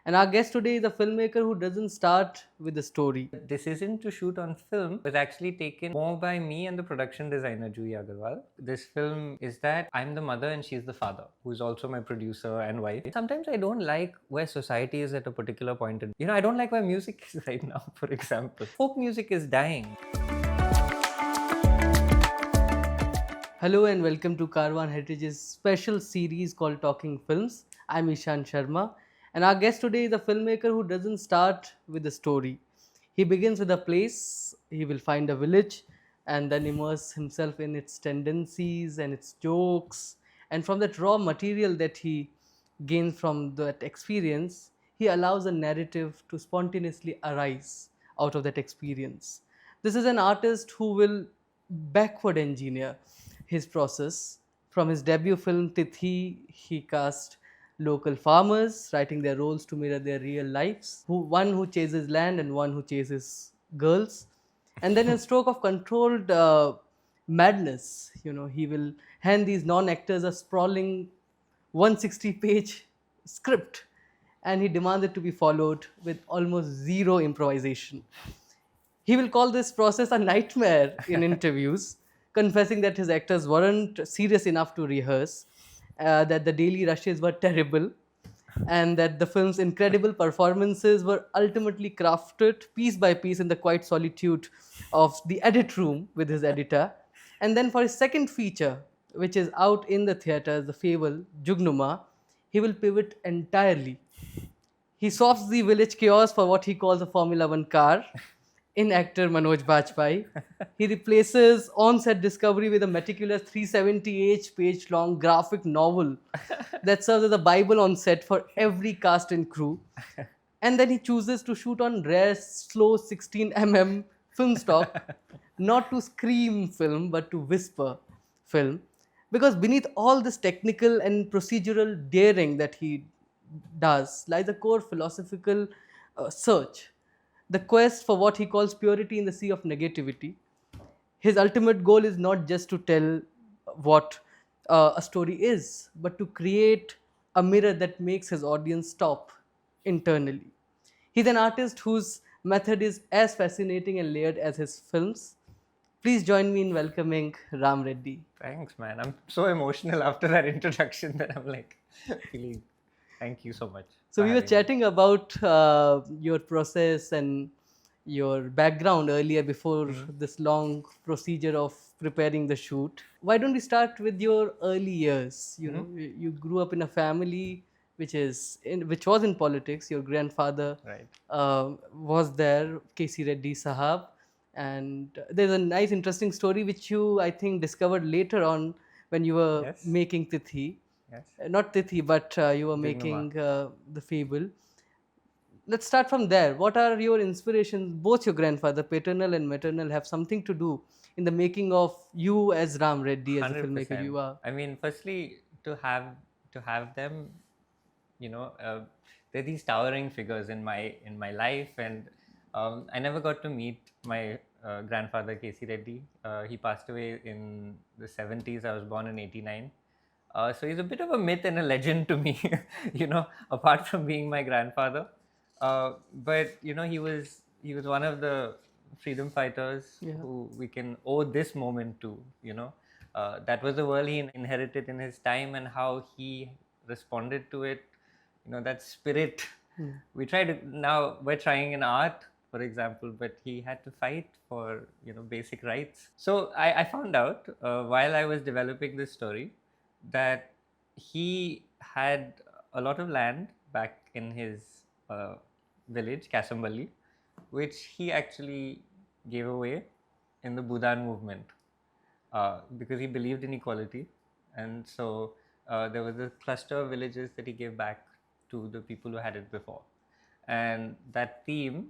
And our guest today is a filmmaker who doesn't start with a story. This isn't to shoot on film. It was actually taken more by me and the production designer Juhi Aggarwal. This film is that I'm the mother and she's the father, who's also my producer and wife. Sometimes I don't like where society is at a particular point. I don't like where music is right now, for example. Folk music is dying. Hello and welcome to Karwaan Heritage's special series called Talking Films. I'm Eshan Sharma, and our guest today is a filmmaker who doesn't start with a story. He begins with a place, he will find a village, and then immerse himself in its tendencies and its jokes. And from that raw material that he gains from that experience, he allows a narrative to spontaneously arise out of that experience. This is an artist who will backward engineer his process. From his debut film Tithi, he cast local farmers, writing their roles to mirror their real lives. One who chases land and one who chases girls. And then, in a stroke of controlled madness, he will hand these non-actors a sprawling 160-page script, and he demands it to be followed with almost zero improvisation. He will call this process a nightmare in interviews, confessing that his actors weren't serious enough to rehearse, that the daily rushes were terrible, and that the film's incredible performances were ultimately crafted piece by piece in the quiet solitude of the edit room with his editor. And then for his second feature, which is out in the theatres, the Fable, Jugnuma, he will pivot entirely. He swaps the village chaos for what he calls a Formula One car in actor Manoj Bajpayee. He replaces on-set discovery with a meticulous 370 page long graphic novel that serves as a Bible on set for every cast and crew. And then he chooses to shoot on rare, slow 16 film stock, not to scream film, but to whisper film. Because beneath all this technical and procedural daring that he does lies a core philosophical search, the quest for what he calls purity in the sea of negativity. His ultimate goal is not just to tell what a story is, but to create a mirror that makes his audience stop internally. He's an artist whose method is as fascinating and layered as his films. Please join me in welcoming Raam Reddy. Thanks, man. I'm so emotional after that introduction that I'm like feeling. Thank you so much. So for we were having me. chatting about your process and your background earlier before this long procedure of preparing the shoot. Why don't we start with your early years? You grew up in a family which was in politics. Your grandfather Right. was there, K.C. Reddy Sahab, and there's a nice, interesting story which you, I think, discovered later on when you were Yes. making Tithi. Yes. Not Tithi, but you were Jugnuma. making the Fable. Let's start from there. What are your inspirations? Both your grandfather, paternal and maternal, have something to do in the making of you as Raam Reddy, as the filmmaker you are. I mean, firstly, to have them, you know, uh, they're these towering figures in my life, and I never got to meet my grandfather K.C. Reddy. He passed away in the 70s. I was born in '89. So he's a bit of a myth and a legend to me, apart from being my grandfather. But he was one of the freedom fighters who we can owe this moment to. That was the world he inherited in his time, and how he responded to it. That spirit. We try to now. We're trying in art, for example, but he had to fight for basic rights. So I found out while I was developing this story that he had a lot of land back in his village, Kasambali, which he actually gave away in the Bhudan movement because he believed in equality. And so there was a cluster of villages that he gave back to the people who had it before. And that theme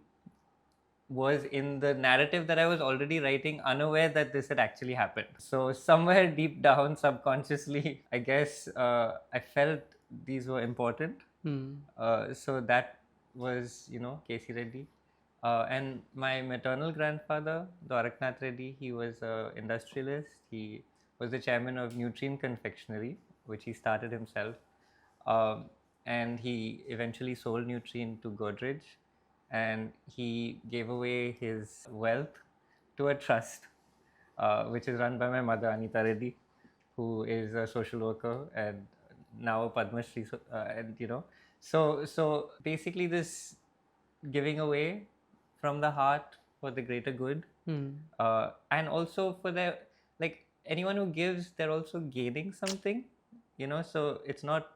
was in the narrative that I was already writing, unaware that this had actually happened. So somewhere deep down, subconsciously, I guess I felt these were important. So that was, K.C. Reddy. And my maternal grandfather, Dwaraknath Reddy, he was an industrialist. He was the chairman of Nutrient Confectionery, which he started himself. and he eventually sold Nutrien to Godrej, and he gave away his wealth to a trust, which is run by my mother, Anita Reddy, who is a social worker and now a Padma Shri. And so basically this giving away from the heart for the greater good, and also for their, like, anyone who gives, they're also gaining something, so it's not,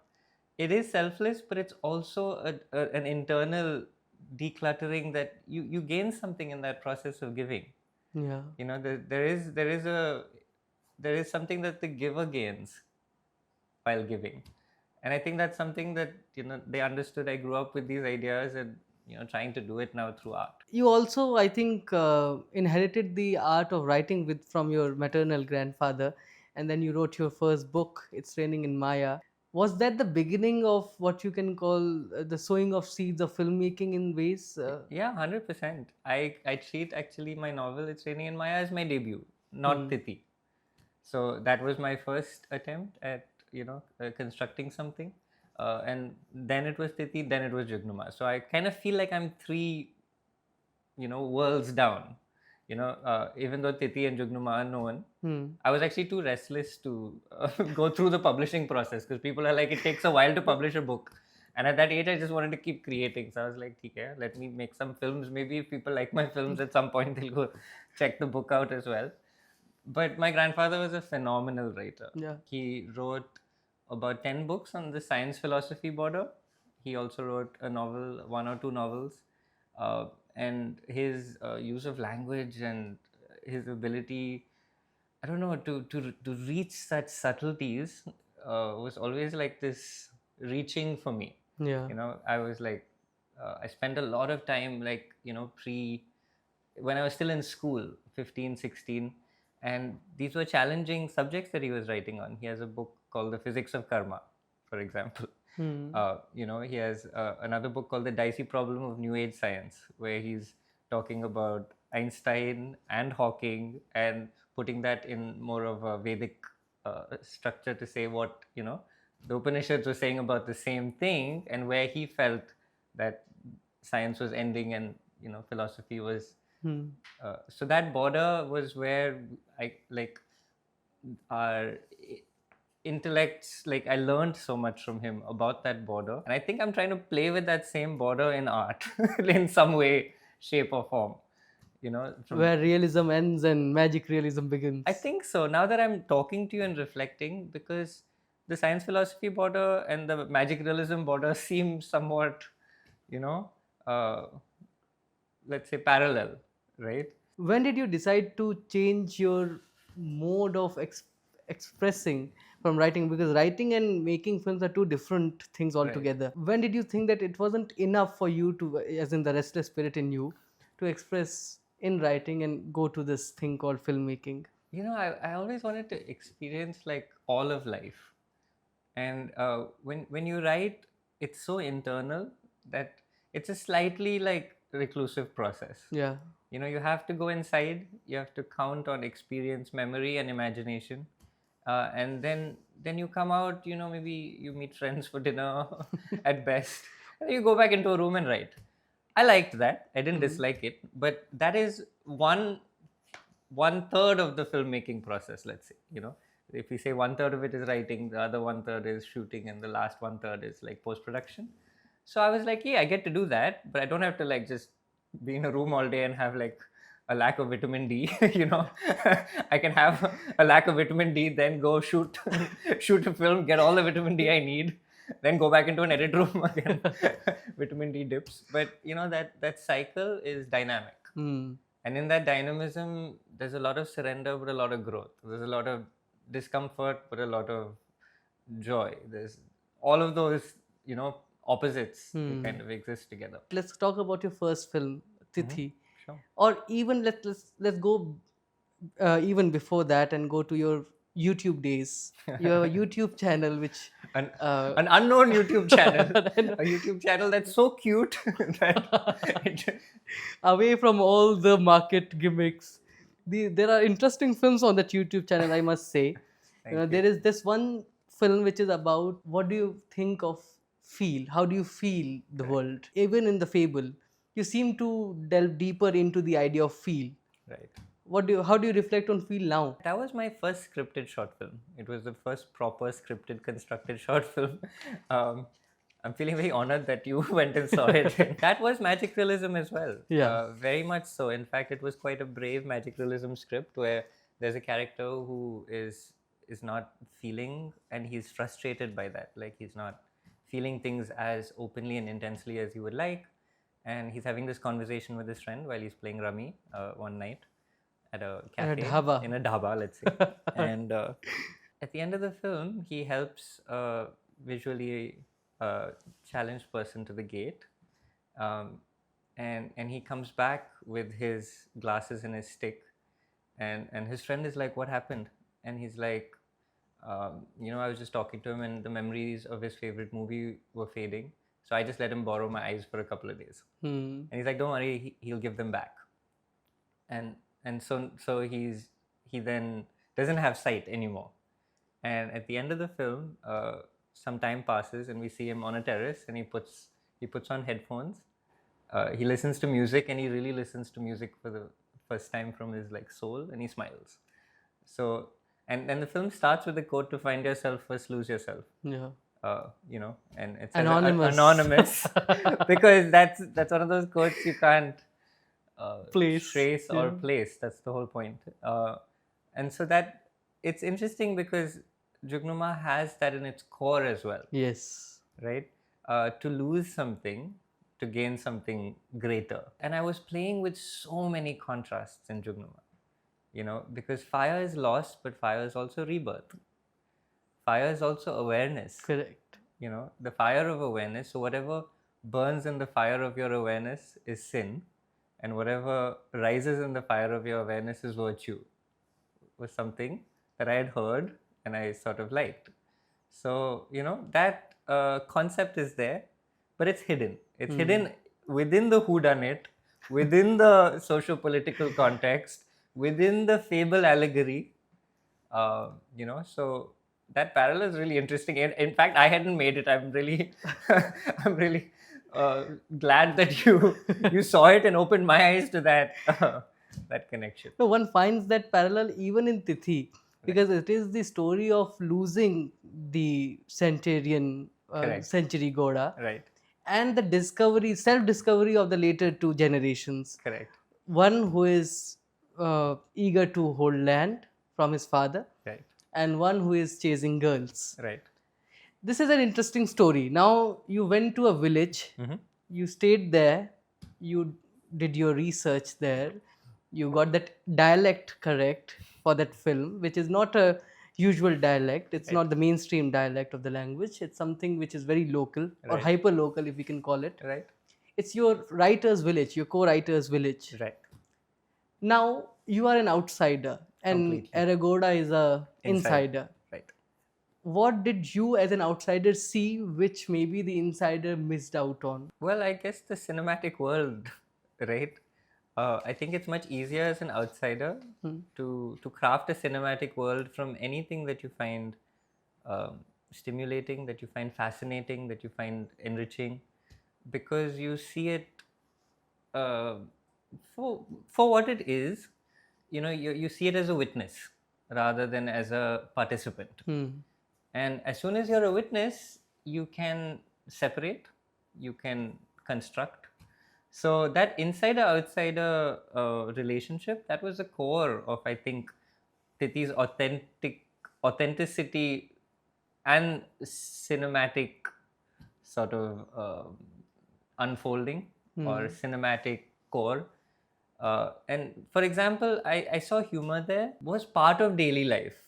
it is selfless, but it's also an internal decluttering, that you gain something in that process of giving. Yeah. There is something that the giver gains while giving, and I think that's something that they understood. I grew up with these ideas, and trying to do it now through art. You also, I think, inherited the art of writing with from your maternal grandfather, and then you wrote your first book, It's Raining in Maya. Was that the beginning of what you can call the sowing of seeds of filmmaking in ways? Yeah, 100%. I treat actually my novel It's Raining in Maya as my debut, not Tithi. So that was my first attempt at constructing something, and then it was Tithi, then it was Jugnuma. So I kind of feel like I'm three worlds down. Even though Tithi and Jugnuma are known, I was actually too restless to go through the publishing process, because people are like, it takes a while to publish a book. And at that age, I just wanted to keep creating. So I was like, okay, let me make some films. Maybe if people like my films at some point, they'll go check the book out as well. But my grandfather was a phenomenal writer. Yeah. He wrote about 10 books on the science philosophy border. He also wrote a novel, one or two novels. And his use of language and his ability, I don't know, to reach such subtleties was always like this reaching for me. Yeah. I was like, I spent a lot of time, like, when I was still in school, 15, 16, and these were challenging subjects that he was writing on. He has a book called The Physics of Karma, for example. He has another book called The Dicey Problem of New Age Science, where he's talking about Einstein and Hawking and putting that in more of a Vedic structure to say what, the Upanishads were saying about the same thing, and where he felt that science was ending and, philosophy was. So that border was where our intellects, like, I learned so much from him about that border, and I think I'm trying to play with that same border in art in some way, shape or form, where realism ends and magic realism begins. I think so, now that I'm talking to you and reflecting, because the science philosophy border and the magic realism border seem somewhat, let's say, parallel, right? When did you decide to change your mode of expressing from writing? Because writing and making films are two different things altogether. When did you think that it wasn't enough for you to, as in the restless spirit in you, to express in writing and go to this thing called filmmaking? I always wanted to experience, like, all of life. And when you write, it's so internal that it's a slightly, like, reclusive process. Yeah. You have to go inside, you have to count on experience, memory and imagination, and then you come out, maybe you meet friends for dinner at best, and you go back into a room and write. I liked that. I didn't dislike it, but that is one third of the filmmaking process, let's say. If we say one third of it is writing, the other one third is shooting, and the last one third is, like, post-production. So I was like, yeah, I get to do that, but I don't have to, like, just be in a room all day and have, like, a lack of vitamin D. I can have a lack of vitamin D, then go shoot a film, get all the vitamin D I need, then go back into an edit room again, vitamin D dips. But that cycle is dynamic. And in that dynamism, there's a lot of surrender, but a lot of growth. There's a lot of discomfort, but a lot of joy. There's all of those, opposites kind of exist together. Let's talk about your first film, Tithi. Sure. Or even let's go even before that and go to your YouTube days. You have a YouTube channel which an unknown YouTube channel, a YouTube channel that's so cute that away from all the market gimmicks. There are interesting films on that YouTube channel, I must say. There is this one film which is about what do you think of feel? How do you feel the Right. world? Even in the Fable, you seem to delve deeper into the idea of feel. Right. How do you reflect on feel now? That was my first scripted short film. It was the first proper scripted, constructed short film. Um, I'm feeling very honored that you went and saw it. That was magic realism as well. Yeah. Very much so. In fact, it was quite a brave magic realism script where there's a character who is not feeling, and he's frustrated by that. Like, he's not feeling things as openly and intensely as he would like. And he's having this conversation with his friend while he's playing rummy one night at a And a cafe, dhaba. in a dhaba, let's say. And at the end of the film, he helps a visually challenged person to the gate, um, and he comes back with his glasses and his stick, and his friend is like, "What happened?" And he's like, "I was just talking to him, and the memories of his favorite movie were fading, so I just let him borrow my eyes for a couple of days." Hmm. And he's like, "Don't worry, he'll give them back." And so he then doesn't have sight anymore. And at the end of the film, some time passes, and we see him on a terrace, and he puts on headphones. He listens to music, and he really listens to music for the first time from his like soul, and he smiles. So, and then the film starts with the quote, "To find yourself first, lose yourself." Yeah. And it says Anonymous. anonymous, because that's one of those quotes you can't Place. trace or Yeah. place. That's the whole point. And so that it's interesting because Jugnuma has that in its core as well, Yes. right? To lose something to gain something greater. And I was playing with so many contrasts in Jugnuma, because fire is lost, but fire is also rebirth. Fire is also awareness. Correct. The fire of awareness. So whatever burns in the fire of your awareness is sin, and whatever rises in the fire of your awareness is virtue. Was something that I had heard and I sort of liked. So that concept is there, but it's hidden. It's hidden within the whodunit, within the socio-political context, within the fable allegory. So that parallel is really interesting. In fact, I hadn't made it. I'm really, I'm really glad that you saw it and opened my eyes to that connection. No, one finds that parallel even in Tithi, because it is the story of losing the centurion, Correct. century Goda, Right. and the self-discovery of the later two generations. Correct. One who is eager to hold land from his father, Right. and one who is chasing girls. Right. This is an interesting story. Now, you went to a village, you stayed there, you did your research there, you got that dialect correct for that film, which is not a usual dialect. It's not the mainstream dialect of the language. It's something which is very local or Right. hyper local, if we can call it. Right. It's your writer's village, your co-writer's village. Right. Now you are an outsider, and Completely. Aragoda is a insider. Right. What did you as an outsider see which maybe the insider missed out on? Well, I guess the cinematic world, right? I think it's much easier as an outsider to craft a cinematic world from anything that you find stimulating, that you find fascinating, that you find enriching, because you see it uh, for what it is. You see it as a witness rather than as a participant. And as soon as you're a witness, you can separate, you can construct. So that insider-outsider relationship, that was the core of, I think, Tithi's authenticity and cinematic sort of unfolding or cinematic core. And for example, I saw humor there was part of daily life.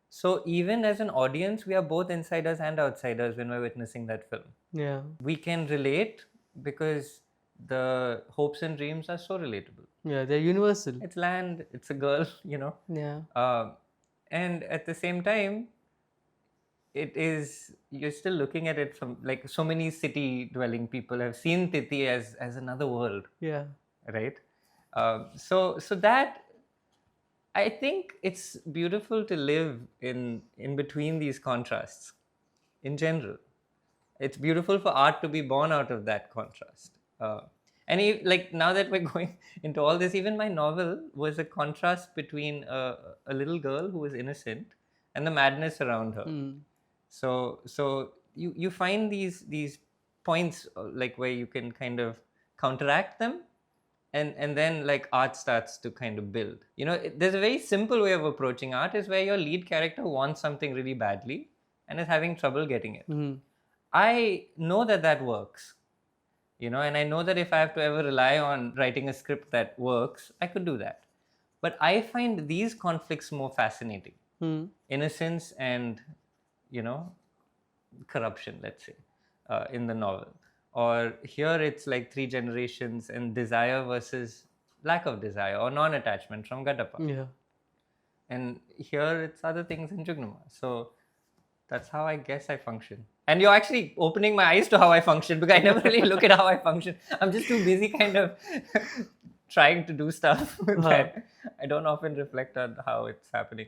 So even as an audience, we are both insiders and outsiders when we're witnessing that film. Yeah. We can relate because the hopes and dreams are so relatable. Yeah, they're universal. It's land, it's a girl, Yeah. And at the same time, you're still looking at it from, like, so many city dwelling people have seen Tithi as another world. Yeah. Right. So that, I think it's beautiful to live in between these contrasts in general. It's beautiful for art to be born out of that contrast. Like now that we're going into all this, even my novel was a contrast between a little girl who was innocent and the madness around her. So you find these points like where you can kind of counteract them, and then like art starts to kind of build. There's a very simple way of approaching art, is where your lead character wants something really badly and is having trouble getting it. I know that works, and I know that if I have to ever rely on writing a script that works, I could do that. But I find these conflicts more fascinating. Innocence and, corruption, let's say, in the novel. Or here it's like 3 generations and desire versus lack of desire, or non-attachment from Gadappa. Yeah. And here it's other things in Jugnuma. So that's how I guess I function. And you're actually opening my eyes to how I function, because I never really look at how I function. I'm just too busy kind of trying to do stuff that I don't often reflect on how it's happening.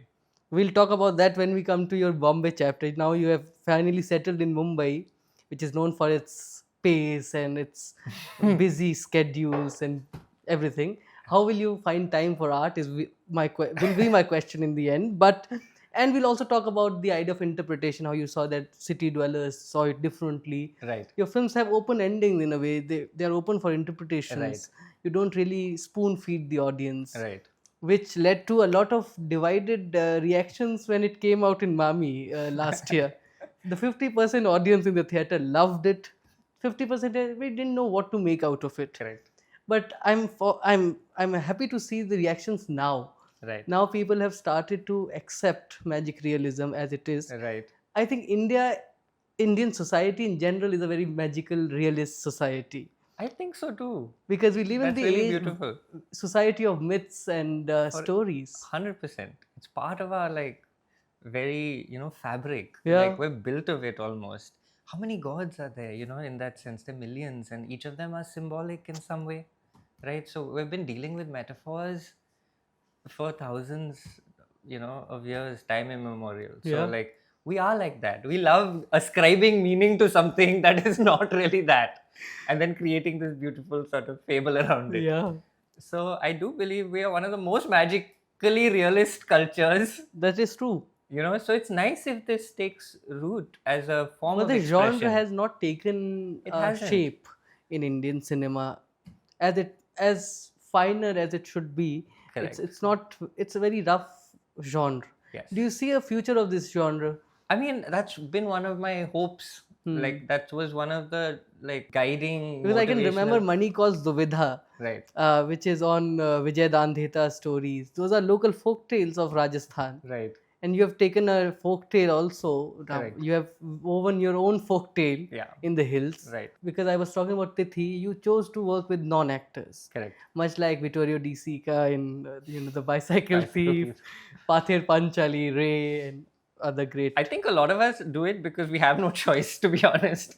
We'll talk about that when we come to your Bombay chapter. Now you have finally settled in Mumbai, which is known for its pace and its busy schedules and everything. How will you find time for art is will be my question in the end. And we'll also talk about the idea of interpretation, how you saw that city dwellers saw it differently. Right. Your films have open endings in a way. They are open for interpretations. Right. You don't really spoon feed the audience. Right. Which led to a lot of divided reactions when it came out in Mami last year. The 50% audience in the theater loved it. 50% we didn't know what to make out of it. Correct. But I'm happy to see the reactions now. Right. Now people have started to accept magic realism as it is. Right. I think Indian society in general is a very magical realist society. I think so too. Because we live That's in the really beautiful. Society of myths and stories. 100%. It's part of our like very, fabric. Yeah. Like we're built of it almost. How many gods are there, in that sense? There are millions, and each of them are symbolic in some way, right? So we've been dealing with metaphors for thousands, of years, time immemorial. So Yeah. like we are like that. We love ascribing meaning to something that is not really that, and then creating this beautiful sort of fable around it. Yeah. So I do believe we are one of the most magically realist cultures. That is true. So it's nice if this takes root as a form But of the expression. genre has not taken It hasn't. shape in Indian cinema as finer as it should be. Correct. It's a very rough genre. Yes. Do you see a future of this genre? I mean, that's been one of my hopes. Like that was one of the like guiding. Because I can remember motivational- Mani Calls Duvidha, Right. which is on Vijay Dandheta's stories. Those are local folk tales of Rajasthan. Right. And you have taken a folk tale also. Now, Correct. you have woven your own folk tale Yeah. in the hills. Right. Because I was talking about Tithi, you chose to work with non-actors. Correct. Much like Vittorio De Sica in The Bicycle Bicycle Thief, Thief. Pather Panchali, Ray, and other great. I think a lot of us do it because we have no choice, to be honest.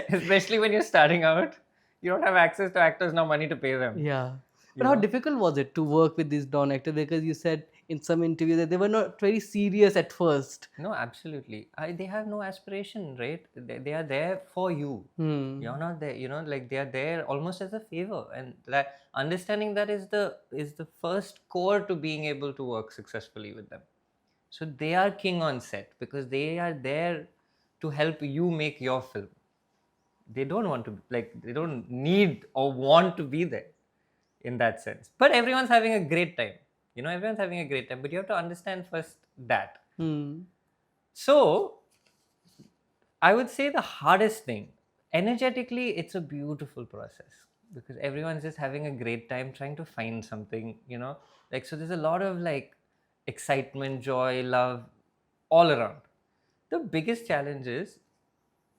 Especially when you're starting out, you don't have access to actors, no money to pay them. Yeah. But how difficult was it to work with these non-actors? Because you said in some interview that they were not very serious at first. No, absolutely. They have no aspiration, right? They are there for you. You're not there, like they are there almost as a favor. And that understanding that is the first core to being able to work successfully with them. So they are king on set because they are there to help you make your film. They don't want to, they don't need or want to be there in that sense. But everyone's having a great time. Everyone's having a great time. But you have to understand first that. So I would say the hardest thing, energetically, it's a beautiful process because everyone's just having a great time trying to find something, so there's a lot of excitement, joy, love all around. The biggest challenge is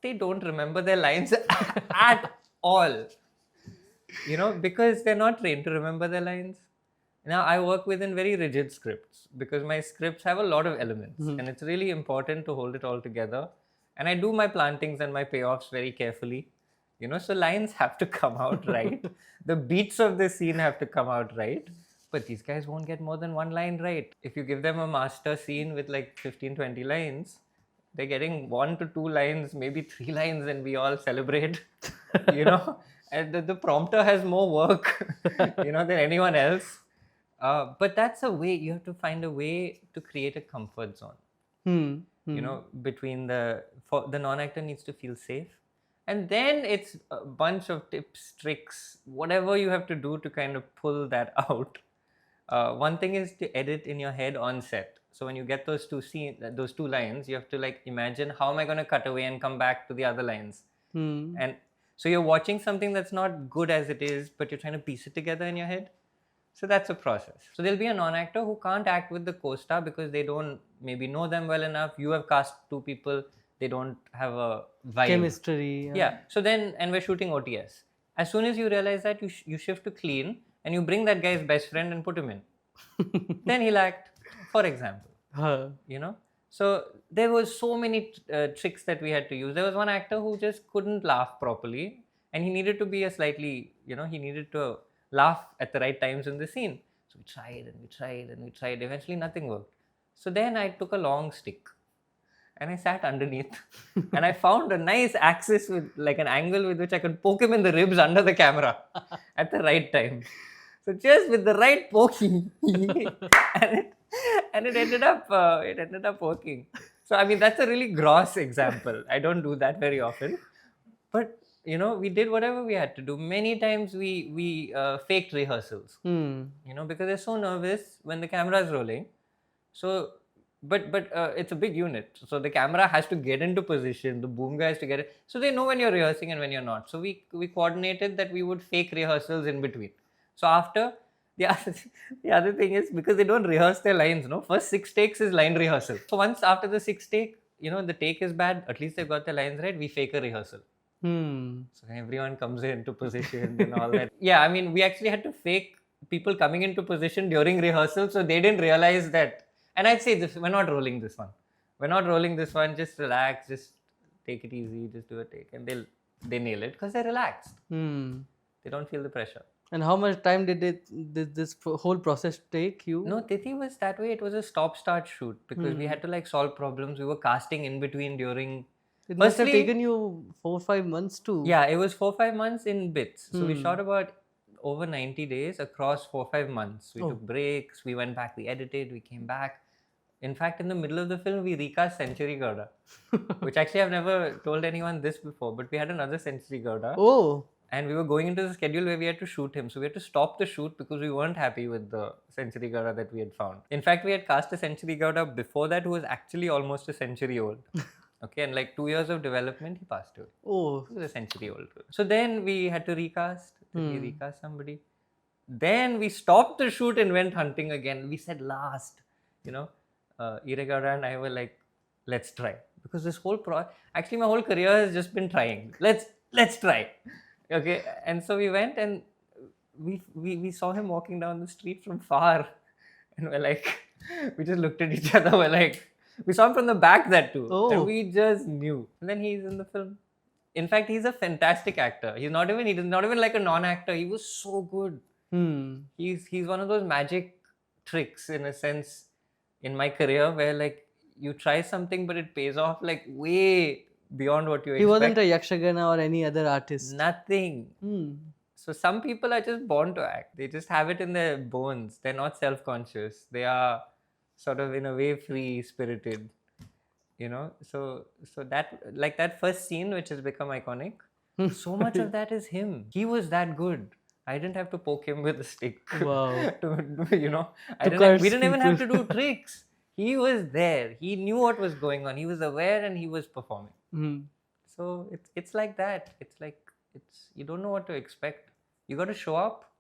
they don't remember their lines at all, because they're not trained to remember their lines. Now, I work within very rigid scripts because my scripts have a lot of elements and it's really important to hold it all together. And I do my plantings and my payoffs very carefully, so lines have to come out right. The beats of the scene have to come out right. But these guys won't get more than one line right. If you give them a master scene with 15, 20 lines, they're getting 1 to 2 lines, maybe 3 lines, and we all celebrate, you know. And the prompter has more work, you know, than anyone else. But that's a way, you have to find a way to create a comfort zone, you know, between for the non-actor needs to feel safe. And then it's a bunch of tips, tricks, whatever you have to do to kind of pull that out. One thing is to edit in your head on set. So when you get those those 2 lines, you have to like imagine, how am I going to cut away and come back to the other lines? And so you're watching something that's not good as it is, but you're trying to piece it together in your head. So that's a process. So there'll be a non-actor who can't act with the co-star because they don't maybe know them well enough. You have cast 2 people, they don't have a vibe. Chemistry. Yeah. So then, and we're shooting OTS. As soon as you realize that, you shift to clean and you bring that guy's best friend and put him in. Then he'll act, for example. You know? So there was so many tricks that we had to use. There was one actor who just couldn't laugh properly, and he needed to be a slightly, you know, he needed to laugh at the right times in the scene. So we tried and we tried and we tried. Eventually nothing worked. So then I took a long stick and I sat underneath and I found a nice axis with like an angle with which I could poke him in the ribs under the camera at the right time. So just with the right poking, and it ended up working. So I mean, that's a really gross example. I don't do that very often, but you know, we did whatever we had to do. Many times we faked rehearsals, you know, because they're so nervous when the camera is rolling. So, but it's a big unit, so the camera has to get into position. The boom guy has to get it, so they know when you're rehearsing and when you're not. So we coordinated that we would fake rehearsals in between. So after the other thing is, because they don't rehearse their lines, no, first 6 takes is line rehearsal. So once after the 6th take, you know, the take is bad, at least they've got their lines right, we fake a rehearsal. So everyone comes into position and all that. Yeah, I mean, we actually had to fake people coming into position during rehearsal, so they didn't realize that. And I'd say, we're not rolling this one. We're not rolling this one. Just relax. Just take it easy. Just do a take, and they nail it because they're relaxed. They don't feel the pressure. And how much time did this whole process take you? No, Tithi was that way. It was a stop-start shoot because we had to like solve problems. We were casting in between during. It must have taken you 4 or 5 months to. Yeah, it was 4 or 5 months in bits. So we shot about over 90 days across 4 or 5 months. We took breaks. We went back. We edited. We came back. In fact, in the middle of the film, we recast Century Gowda, which actually I've never told anyone this before, but we had another Century Gowda. Oh. And we were going into the schedule where we had to shoot him. So we had to stop the shoot because we weren't happy with the Century Gowda that we had found. In fact, we had cast a Century Gowda before that who was actually almost a century old. Okay, and like 2 years of development, he passed away. Oh. He was a century old. So then we had to recast. We recast somebody. Then we stopped the shoot and went hunting again. We said last, you know, Ire Gowda and I were like, let's try. Because this whole actually my whole career has just been trying. Let's try. Okay, and so we went and we saw him walking down the street from far, and we're like, we just looked at each other. We're like, we saw him from the back that too, and we just knew. And then he's in the film. In fact, he's a fantastic actor. He's not even like a non-actor. He was so good. He's one of those magic tricks in a sense in my career where like you try something but it pays off like way beyond what you expect. He wasn't a Yakshagana or any other artist. Nothing. So some people are just born to act. They just have it in their bones. They're not self-conscious. They are sort of in a way free-spirited, you know. So that, like that first scene which has become iconic, so much of that is him. He was that good. I didn't have to poke him with a stick. Wow. You know, we didn't even have to do tricks. He was there. He knew what was going on. He was aware and he was performing. So it's like that. It's like you don't know what to expect. You got to show up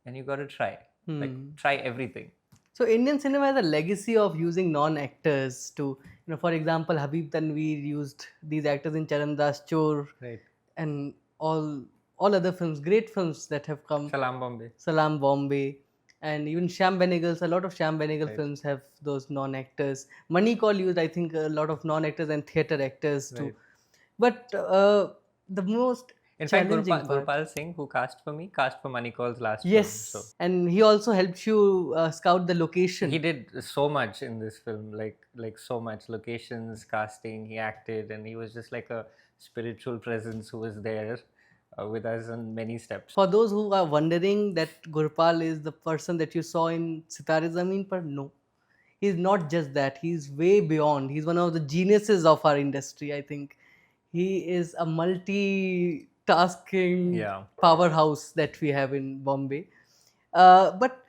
and you got to try. Like try everything. So Indian cinema has a legacy of using non-actors to, you know, for example, Habib Tanveer used these actors in Charan Das Chor, right, and all other films, great films that have come. Salam Bombay. And even Shyam Benegal's, a lot of Shyam Benegal films have those non-actors. Manikal used, I think, a lot of non-actors and theatre actors too. But the most... In fact, challenging part. Gurpal Singh, who cast for me, cast for Manikol's last film. Yes, So and he also helped you scout the location. he did so much in this film, like so much locations, casting. He acted, and he was just like a spiritual presence who was there with us on many steps. For those who are wondering that Gurpal is the person that you saw in Sitare Zameen Par, no. He's not just that. He's way beyond. He's one of the geniuses of our industry, I think. He is a multitasking Yeah. powerhouse that we have in Bombay. But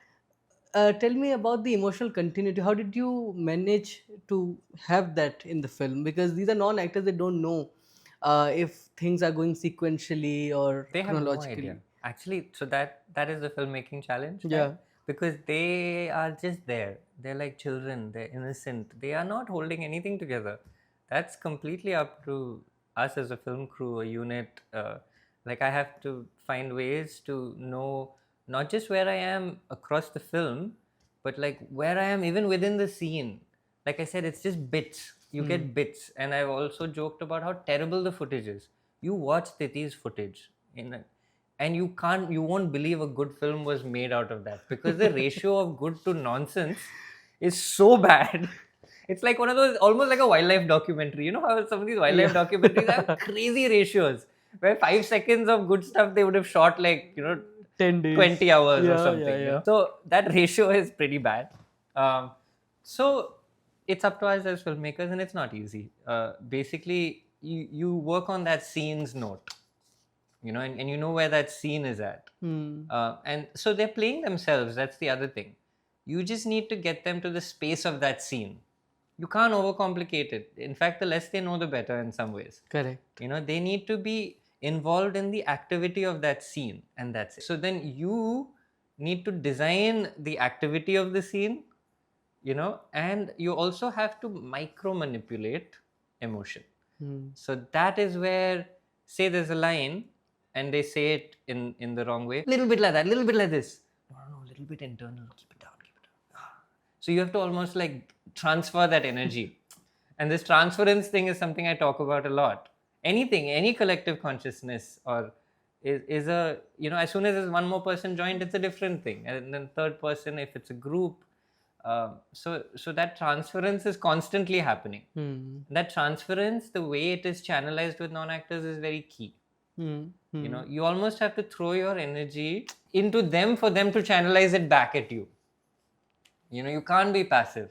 tell me about the emotional continuity. How did you manage to have that in the film? Because these are non-actors; they don't know if things are going sequentially or They have no idea. chronologically. Actually, so that is the filmmaking challenge, Yeah. right? Because they are just there. They're like children. They're innocent. They are not holding anything together. That's completely up to us as a film crew, a unit. Like I have to find ways to know not just where I am across the film, but like where I am even within the scene. Like I said, it's just bits. You get bits, and I've also joked about how terrible the footage is. You watch Tithi's footage and you won't believe a good film was made out of that, because the ratio of good to nonsense is so bad. It's like one of those, almost like a wildlife documentary. You know how some of these wildlife documentaries have crazy ratios, where 5 seconds of good stuff they would have shot like 10 days. 20 hours or Yeah, something. yeah, yeah. So that ratio is pretty bad. So it's up to us as filmmakers, and it's not easy. Basically, you work on that scene's note, and you know where that scene is at. And so they're playing themselves. That's the other thing. You just need to get them to the space of that scene. You can't overcomplicate it. In fact, the less they know, the better in some ways. Correct. They need to be involved in the activity of that scene, and that's it. So then you need to design the activity of the scene, and you also have to micro manipulate emotion. So that is where, say there's a line and they say it in the wrong way, little bit like that, little bit like this. No, little bit internal, keep it down. So you have to almost like transfer that energy. And this transference thing is something I talk about a lot. Anything, any collective consciousness or is a, as soon as there's one more person joined, it's a different thing. And then third person, if it's a group. So that transference is constantly happening. That transference, the way it is channelized with non-actors, is very key. You almost have to throw your energy into them for them to channelize it back at you. You can't be passive.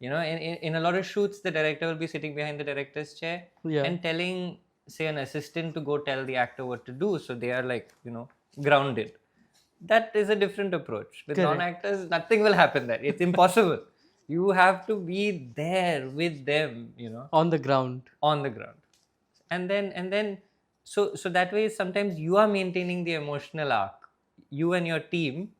In a lot of shoots, the director will be sitting behind the director's chair and telling, say, an assistant to go tell the actor what to do. So they are like, grounded. That is a different approach. With non-actors, nothing will happen there. It's impossible. You have to be there with them, On the ground. on the ground. And then so that way sometimes you are maintaining the emotional arc. You and your team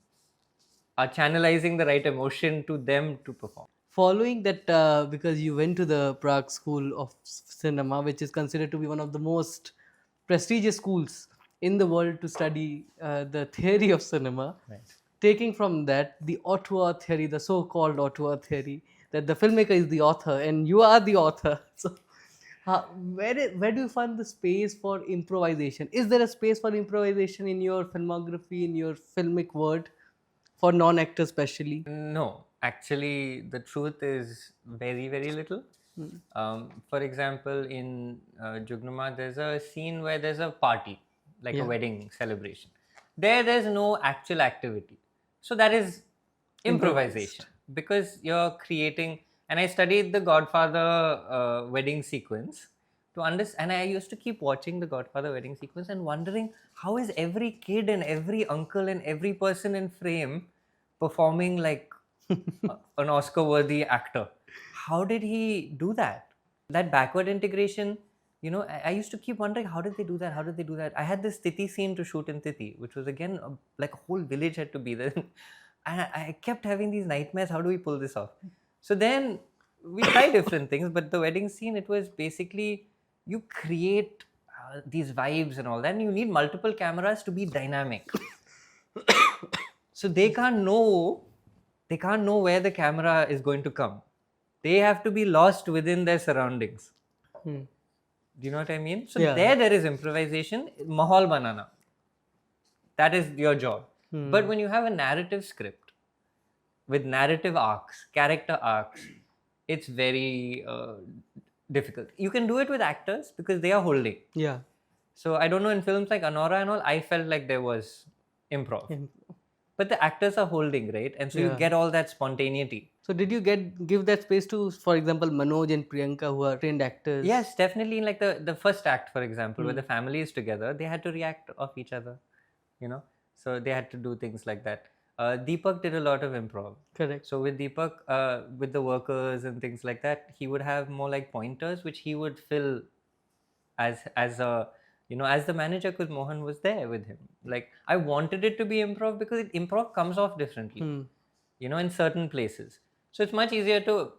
are channelizing the right emotion to them to perform. Following that, because you went to the Prague School of Cinema, which is considered to be one of the most prestigious schools in the world to study the theory of cinema. Right. Taking from that the auteur theory, the so-called auteur theory, that the filmmaker is the author and you are the author. So, where do you find the space for improvisation? Is there a space for improvisation in your filmography, in your filmic world, for non-actors especially? No, actually, the truth is very, very little. For example, in Jugnuma, there's a scene where there's a party, like a wedding celebration. There's no actual activity. So that is improvisation, because you're creating. And I studied the Godfather wedding sequence to understand. And I used to keep watching the Godfather wedding sequence and wondering, how is every kid and every uncle and every person in frame performing like an Oscar-worthy actor? How did he do that? That backward integration, I used to keep wondering, how did they do that? How did they do that? I had this Tithi scene to shoot in Tithi, which was again like a whole village had to be there. And I kept having these nightmares. How do we pull this off? So then we tried different things, but the wedding scene, it was basically you create these vibes and all that, and you need multiple cameras to be dynamic. So they can't know where the camera is going to come. They have to be lost within their surroundings. Do you know what I mean? So Yeah. there is improvisation. Mahal banana. That is your job. But when you have a narrative script with narrative arcs, character arcs, it's very difficult. You can do it with actors because they are holding. Yeah. So I don't know, in films like Arora and all, I felt like there was improv. But the actors are holding, right? And so you Yeah. get all that spontaneity. So did you give that space to, for example, Manoj and Priyanka, who are trained actors? Yes, definitely. In like the first act, for example, where the family is together, they had to react off each other, you know. So they had to do things like that. Deepak did a lot of improv. Correct. So with Deepak, with the workers and things like that, he would have more like pointers, which he would fill as a, you know, as the manager, because Mohan was there with him. Like, I wanted it to be improv because improv comes off differently, you know, in certain places. So it's much easier to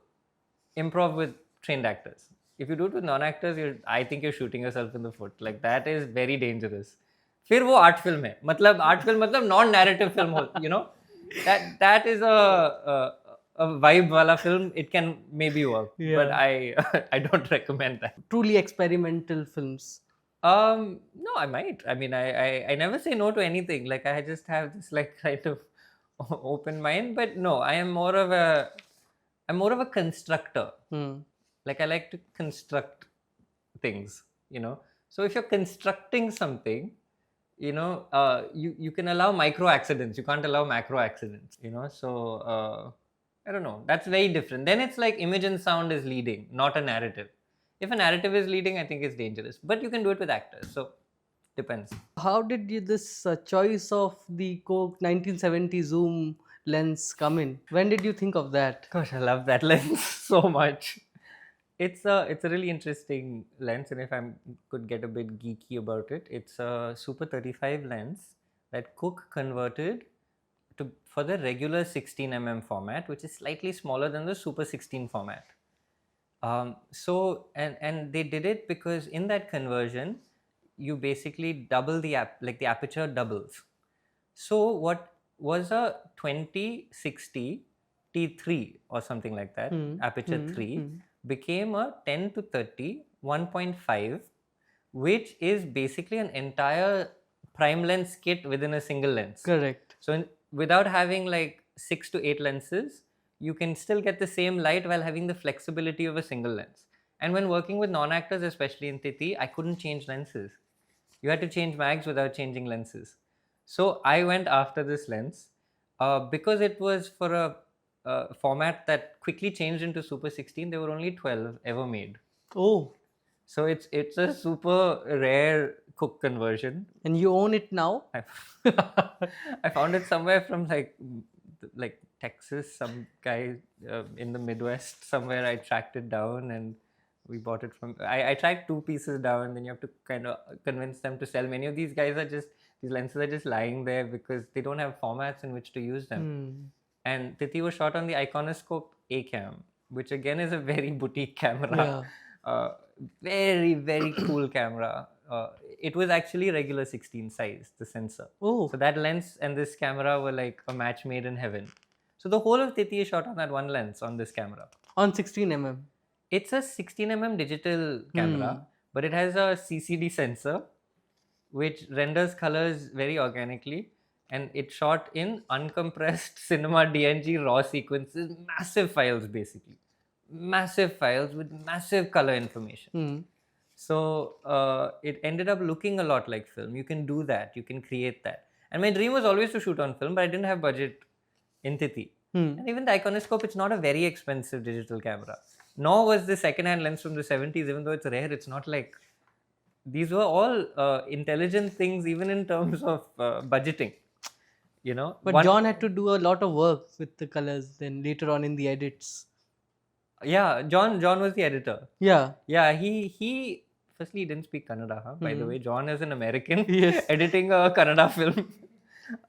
improv with trained actors. If you do it with non-actors, I think you're shooting yourself in the foot. Like, that is very dangerous. फिर वो art film है, मतलब art film मतलब non narrative film हो, you know, that is a vibe wala film. It can maybe work, but I don't recommend that. Truly experimental films. No, I might. I mean, I never say no to anything. Like, I just have this like kind of open mind. But no, I'm more of a constructor. Like, I like to construct things, you know. So if you're constructing something, you know, you can allow micro accidents. You can't allow macro accidents, you know. So I don't know. That's very different. Then it's like image and sound is leading, not a narrative. If a narrative is leading, I think it's dangerous. But you can do it with actors. So depends. How did this choice of the Coke 1970 zoom lens come in? When did you think of that? Gosh, I love that lens so much. It's a really interesting lens, and if I could get a bit geeky about it, it's a Super 35 lens that Cook converted for the regular 16mm format, which is slightly smaller than the Super 16 format. So they did it because in that conversion, you basically double the aperture doubles. So what was a 2060 T3 or something like that, aperture 3, became a 10 to 30 1.5, which is basically an entire prime lens kit within a single lens. Correct. So without having like 6 to 8 lenses, you can still get the same light while having the flexibility of a single lens. And when working with non-actors, especially in Tithi, I couldn't change lenses. You had to change mags without changing lenses. So I went after this lens because it was for a format that quickly changed into Super 16. There were only 12 ever made. Oh. So it's a super rare Cook conversion. And you own it now? I found it somewhere from like Texas. Some guy in the Midwest somewhere. I tracked it down and we bought it from. I tracked 2 pieces down. Then you have to kind of convince them to sell. Many of these guys these lenses are just lying there because they don't have formats in which to use them. And Tithi was shot on the Iconoscope A-Cam, which again is a very boutique camera. Yeah. Very, very cool camera. It was actually regular 16 size, the sensor. Oh. So that lens and this camera were like a match made in heaven. So the whole of Tithi is shot on that one lens on this camera. On 16mm? It's a 16mm digital camera, but it has a CCD sensor, which renders colors very organically. And it shot in uncompressed cinema DNG raw sequences, massive files basically. Massive files with massive color information. So it ended up looking a lot like film. You can do that. You can create that. And my dream was always to shoot on film, but I didn't have budget in Tithi. And even the Iconoscope, it's not a very expensive digital camera. Nor was the second-hand lens from the 70s, even though it's rare, it's not like... These were all intelligent things, even in terms of budgeting. You know, but John had to do a lot of work with the colors then later on in the edits. Yeah, John was the editor. Yeah. Yeah, he firstly he didn't speak Kannada, by the way. John is an American editing a Kannada film.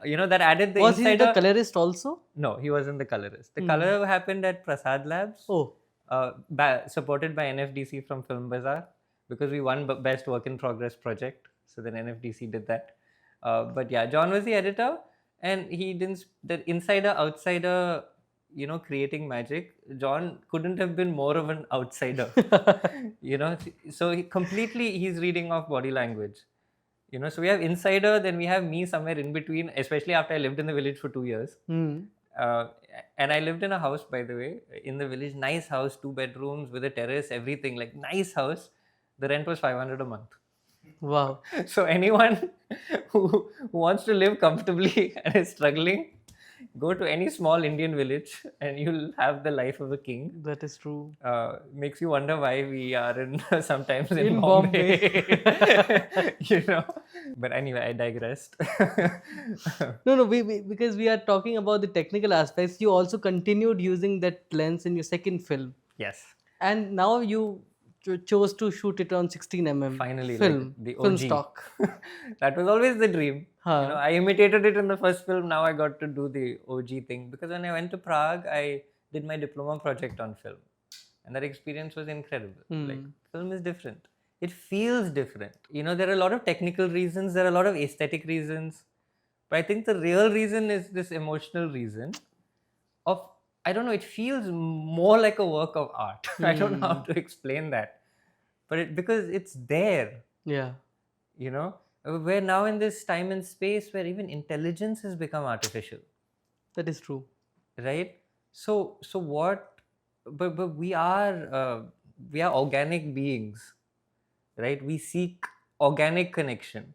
You know, that added the Was insider... he the colorist also? No, he wasn't the colorist. The color happened at Prasad Labs. Oh. Supported by NFDC from Film Bazaar, because we won Best Work in Progress project. So then NFDC did that. But yeah, John was the editor. And he didn't... The insider-outsider creating magic, John couldn't have been more of an outsider. So he's reading off body language. So we have insider, then we have me somewhere in between, especially after I lived in the village for 2 years. Uh, and I lived in a house, by the way, in the village, nice house, 2 bedrooms with a terrace, everything, like nice house. The rent was 500 a month. Wow. So anyone who wants to live comfortably and is struggling, go to any small Indian village and you'll have the life of a king. That is true. Makes you wonder why we are sometimes in Bombay. But anyway, I digressed. No, because we are talking about the technical aspects. You also continued using that lens in your second film, Yes. and now you chose to shoot it on 16 mm Finally, film, like the film OG. stock. That was always the dream. Huh. I imitated it in the first film. Now I got to do the OG thing, because when I went to Prague, I did my diploma project on film, and that experience was incredible. Like, film is different. It feels different. There are a lot of technical reasons. There are a lot of aesthetic reasons, but I think the real reason is this emotional reason of, I don't know, it feels more like a work of art. I don't know how to explain that, but because it's there. Yeah. We're now in this time and space where even intelligence has become artificial. That is true. Right? So what? But we are organic beings, right? We seek organic connection.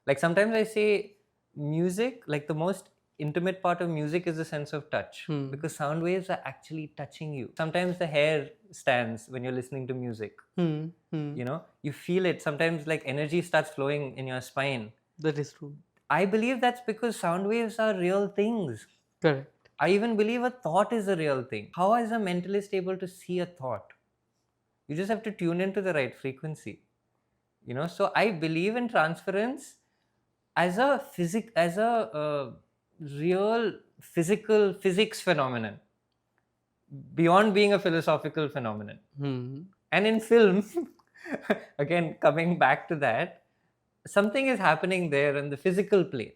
Like, sometimes I say music, like the most intimate part of music is the sense of touch, because sound waves are actually touching you. Sometimes the hair stands when you're listening to music. You feel it. Sometimes, like, energy starts flowing in your spine. That is true. I believe that's because sound waves are real things. Correct. I even believe a thought is a real thing. How is a mentalist able to see a thought? You just have to tune into the right frequency. So I believe in transference as a real physical physics phenomenon, beyond being a philosophical phenomenon. And in film, again, coming back to that, something is happening there in the physical plane,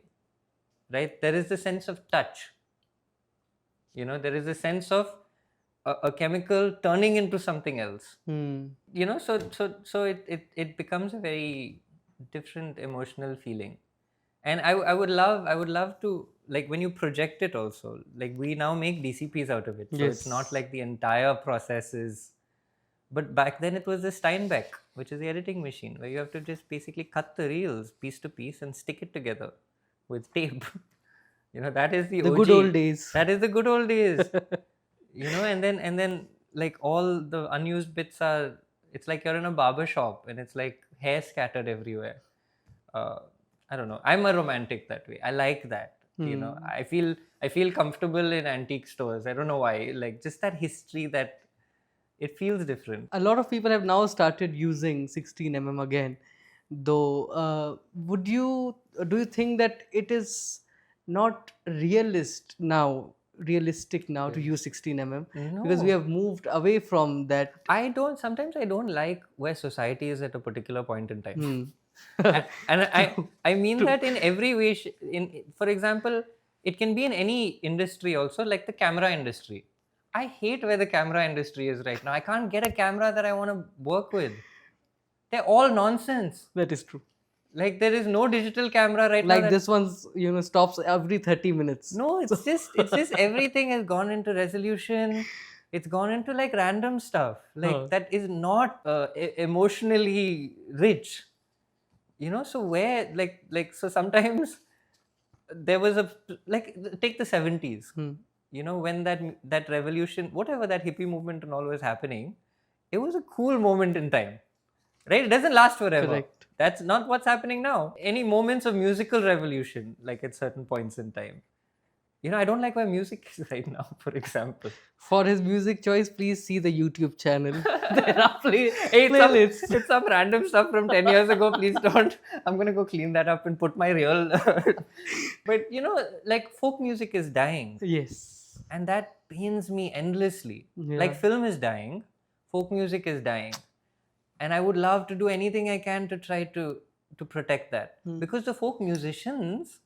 right? There is the sense of touch. There is a sense of a chemical turning into something else. So it becomes a very different emotional feeling. And I would love to, like, when you project it also, like, we now make DCPs out of it. So it's not like the entire process is, but back then it was the Steinbeck, which is the editing machine, where you have to just basically cut the reels piece to piece and stick it together with tape. That is the OG. Good old days. That is the good old days. And then like, all the unused bits are, it's like you're in a barber shop and it's like hair scattered everywhere. I don't know. I'm a romantic that way. I like that. I feel comfortable in antique stores. I don't know why. Like, just that history, that it feels different. A lot of people have now started using 16 mm again. Though, do you think that it is not realistic now to use 16 mm? No. Because we have moved away from that. Sometimes I don't like where society is at a particular point in time. And I mean that in every way. For example, it can be in any industry also, like the camera industry. I hate where the camera industry is right now. I can't get a camera that I want to work with. They're all nonsense. That is true. Like, there is no digital camera right now. Like, this one's stops every 30 minutes. No, it's just everything has gone into resolution. It's gone into, like, random stuff, like that is not emotionally rich. So where, so sometimes there was take the 70s. When that revolution, whatever, that hippie movement and all was happening, it was a cool moment in time, right? It doesn't last forever. Correct. That's not what's happening now. Any moments of musical revolution, like at certain points in time. I don't like where music is right now, for example. For his music choice, please see the YouTube channel. There are playlists. It's some random stuff from 10 years ago. Please don't. I'm going to go clean that up and put my real... But, like, folk music is dying. Yes. And that pains me endlessly. Yeah. Like, film is dying. Folk music is dying. And I would love to do anything I can to try to protect that. Because the folk musicians...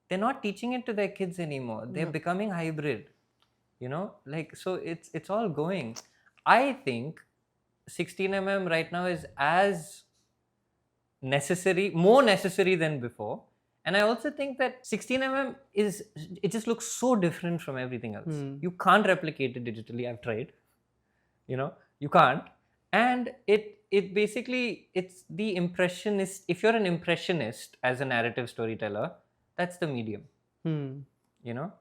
they're not teaching it to their kids anymore. They're becoming hybrid. You know, like, so it's all going. I think 16 mm right now is as necessary, more necessary than before. And I also think that 16 mm is, it just looks so different from everything else. You can't replicate it digitally. I've tried. You know, you can't. And it basically, it's the impressionist. If you're an impressionist as a narrative storyteller, that's the medium. You know,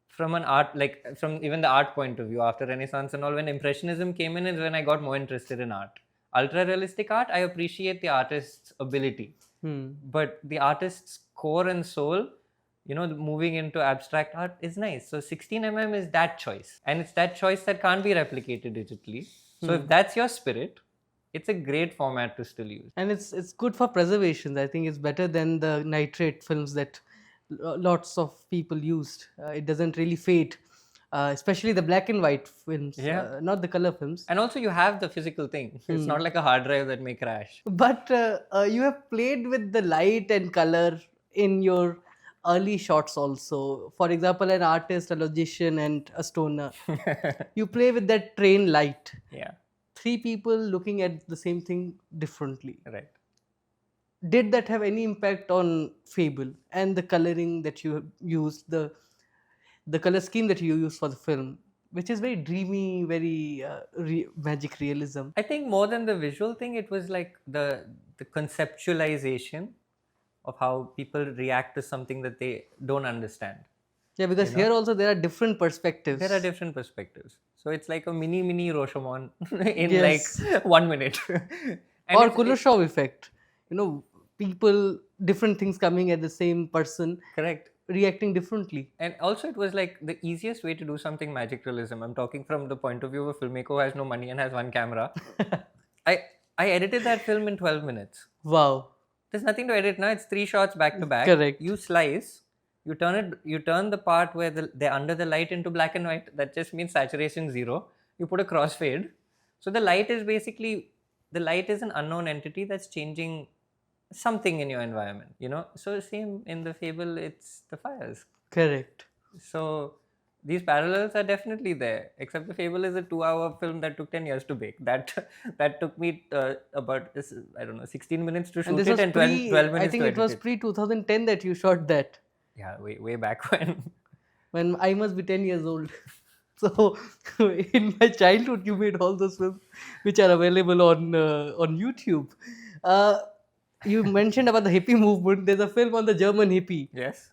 from an art, like from even the art point of view, after Renaissance and all, when impressionism came in is when I got more interested in art. Ultra realistic art, I appreciate the artist's ability, but the artist's core and soul, you know, moving into abstract art is nice. So 16 mm is that choice, and it's that choice that can't be replicated digitally. So if that's your spirit, it's a great format to still use. And it's good for preservation. I think it's better than the nitrate films that lots of people used. It doesn't really fade, especially the black and white films, Yeah. not the color films. And also you have the physical thing. It's not like a hard drive that may crash. But you have played with the light and color in your early shots also. For example, an artist, a logician, and a stoner. You play with that train light. Yeah. Three people looking at the same thing differently. Right. Did that have any impact on Fable and the coloring that you used, the color scheme that you used for the film, which is very dreamy, very magic realism? I think more than the visual thing, it was like the conceptualization of how people react to something that they don't understand. Yeah, because here also there are different perspectives. There are different perspectives. So it's like a mini Rashomon in Yes. like 1 minute. And Or it's- Kuleshov effect. You know, people, different things coming at the same person, Correct. reacting differently. And also, it was like the easiest way to do something magic realism. I'm talking from the point of view of a filmmaker who has no money and has one camera. I edited that film in 12 minutes. Wow. There's nothing to edit now. It's 3 shots back to back. Correct. You slice, you turn the part where they're under the light into black and white. That just means saturation 0. You put a crossfade. So the light is an unknown entity that's changing something in your environment, you know. So same in the Fable, it's the fires. Correct. So these parallels are definitely there, except the Fable is a 2-hour film that took 10 years to make. That took me about, I don't know, 16 minutes to shoot And this it was and 12 minutes I think to it was edit pre 2010 that you shot that. Yeah, way back when. When I must be 10 years old. So in my childhood, you made all those films which are available on YouTube. You mentioned about the hippie movement. There's a film on the German hippie Yes.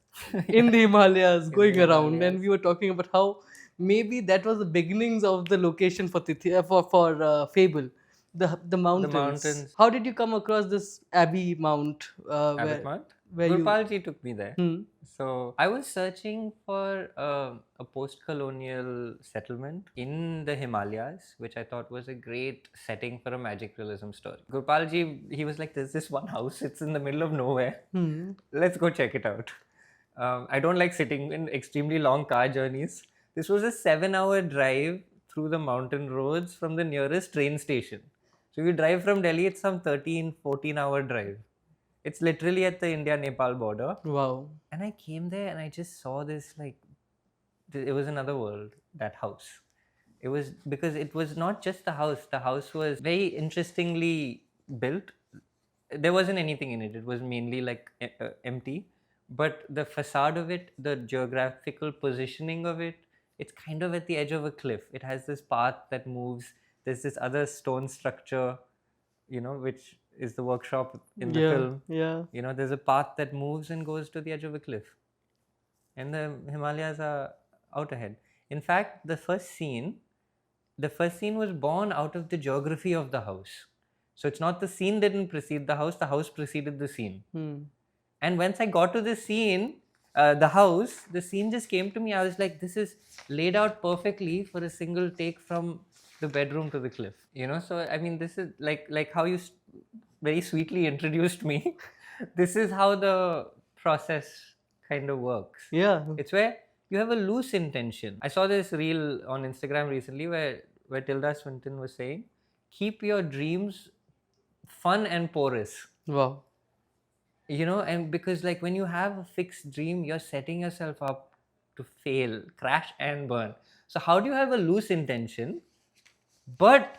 in the Himalayas going the around, and Himalayas. we were talking about how maybe that was the beginnings of the location for Tithi, for Fable, the mountains. mountains. How did you come across this Abbey Mount? Abbott Mount. where you- Gurpalji took me there. Hmm. So I was searching for a post-colonial settlement in the Himalayas, which I thought was a great setting for a magic realism story. Gurpalji, he was like, "There's this one house. It's in the middle of nowhere. Let's go check it out." I don't like sitting in extremely long car journeys. This was a 7-hour drive through the mountain roads from the nearest train station. So if you drive from Delhi, it's some 14-hour drive. It's literally at the India-Nepal border. Wow. And I came there and I just saw this, like, it was another world, that house. It was, because it was not just the house was very interestingly built. There wasn't anything in it. It was mainly like empty. But the facade of it, the geographical positioning of it, it's kind of at the edge of a cliff. It has this path that moves. There's this other stone structure, you know, which is the workshop in the film. Yeah. You know, there's a path that moves and goes to the edge of a cliff. And the Himalayas are out ahead. In fact, the first scene was born out of the geography of the house. So it's not the scene didn't precede the house preceded the scene. And once I got to the scene, the scene just came to me. I was like, this is laid out perfectly for a single take from the bedroom to the cliff. You know, so I mean, this is like how you very sweetly introduced me. This is how the process kind of works. Yeah. It's where you have a loose intention. I saw this reel on Instagram recently where Tilda Swinton was saying, keep your dreams fun and porous. Wow. You know, and because like when you have a fixed dream, you're setting yourself up to fail, crash and burn. So how do you have a loose intention but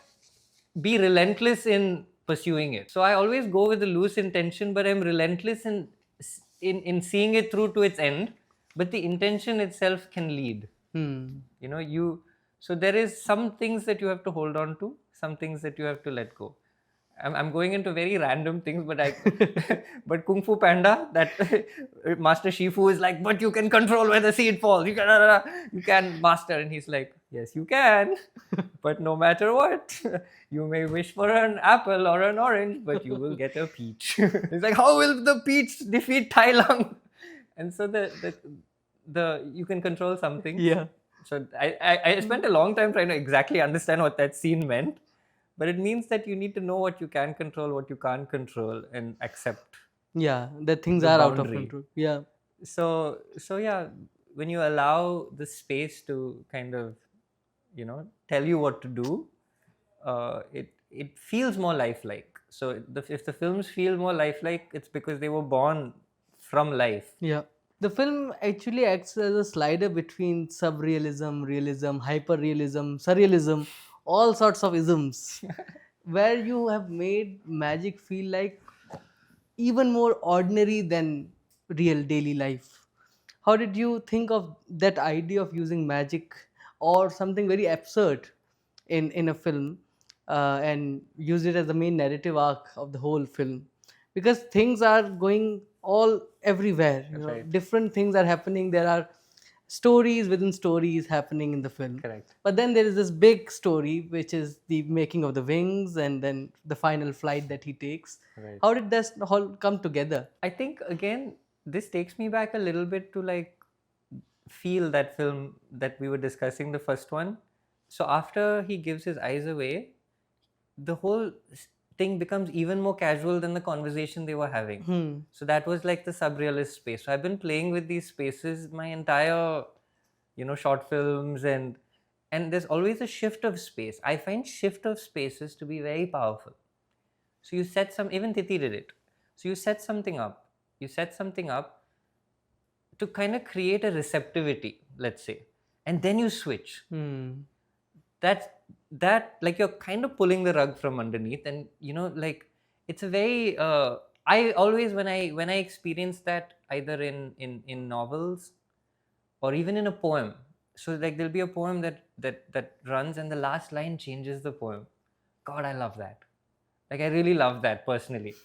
be relentless in pursuing it? So I always go with the loose intention, but I'm relentless in seeing it through to its end. But the intention itself can lead. You know, so there is some things that you have to hold on to, some things that you have to let go. I'm going into very random things, but but Kung Fu Panda, that Master Shifu is like, but you can control where the seed falls. You can master, and he's like, yes, you can, but no matter what, you may wish for an apple or an orange, but you will get a peach. He's like, how will the peach defeat Tai Lung? And so the you can control something. Yeah. So I spent a long time trying to exactly understand what that scene meant. But it means that you need to know what you can control, what you can't control, and accept. Yeah, the things The are out of boundary. control. Yeah. So yeah, when you allow the space to kind of, you know, tell you what to do, it feels more lifelike. So if the films feel more lifelike, it's because they were born from life. Yeah. The film actually acts as a slider between subrealism, realism, hyperrealism, surrealism, all sorts of isms, where you have made magic feel like even more ordinary than real daily life. How did you think of that idea of using magic or something very absurd in a film, and use it as the main narrative arc of the whole film? Because things are going all everywhere, Right. different things are happening. There are stories within stories happening in the film. Correct. But then there is this big story, which is the making of the wings and then the final flight that he takes. Right. How did that all come together? I think again, this takes me back a little bit to like feel that film that we were discussing, the first one. So after he gives his eyes away, the whole thing becomes even more casual than the conversation they were having. So that was like the subrealist space. So I've been playing with these spaces my entire, you know, short films, and there's always a shift of space. I find shift of spaces to be very powerful. So you set even Tithi did it. So you set something up. You set something up to kind of create a receptivity, let's say, and then you switch. That like you're kind of pulling the rug from underneath, and you know, like it's a very I always when I experience that either in novels or even in a poem. So like there'll be a poem that runs and the last line changes the poem. God, I love that. Like I really love that personally.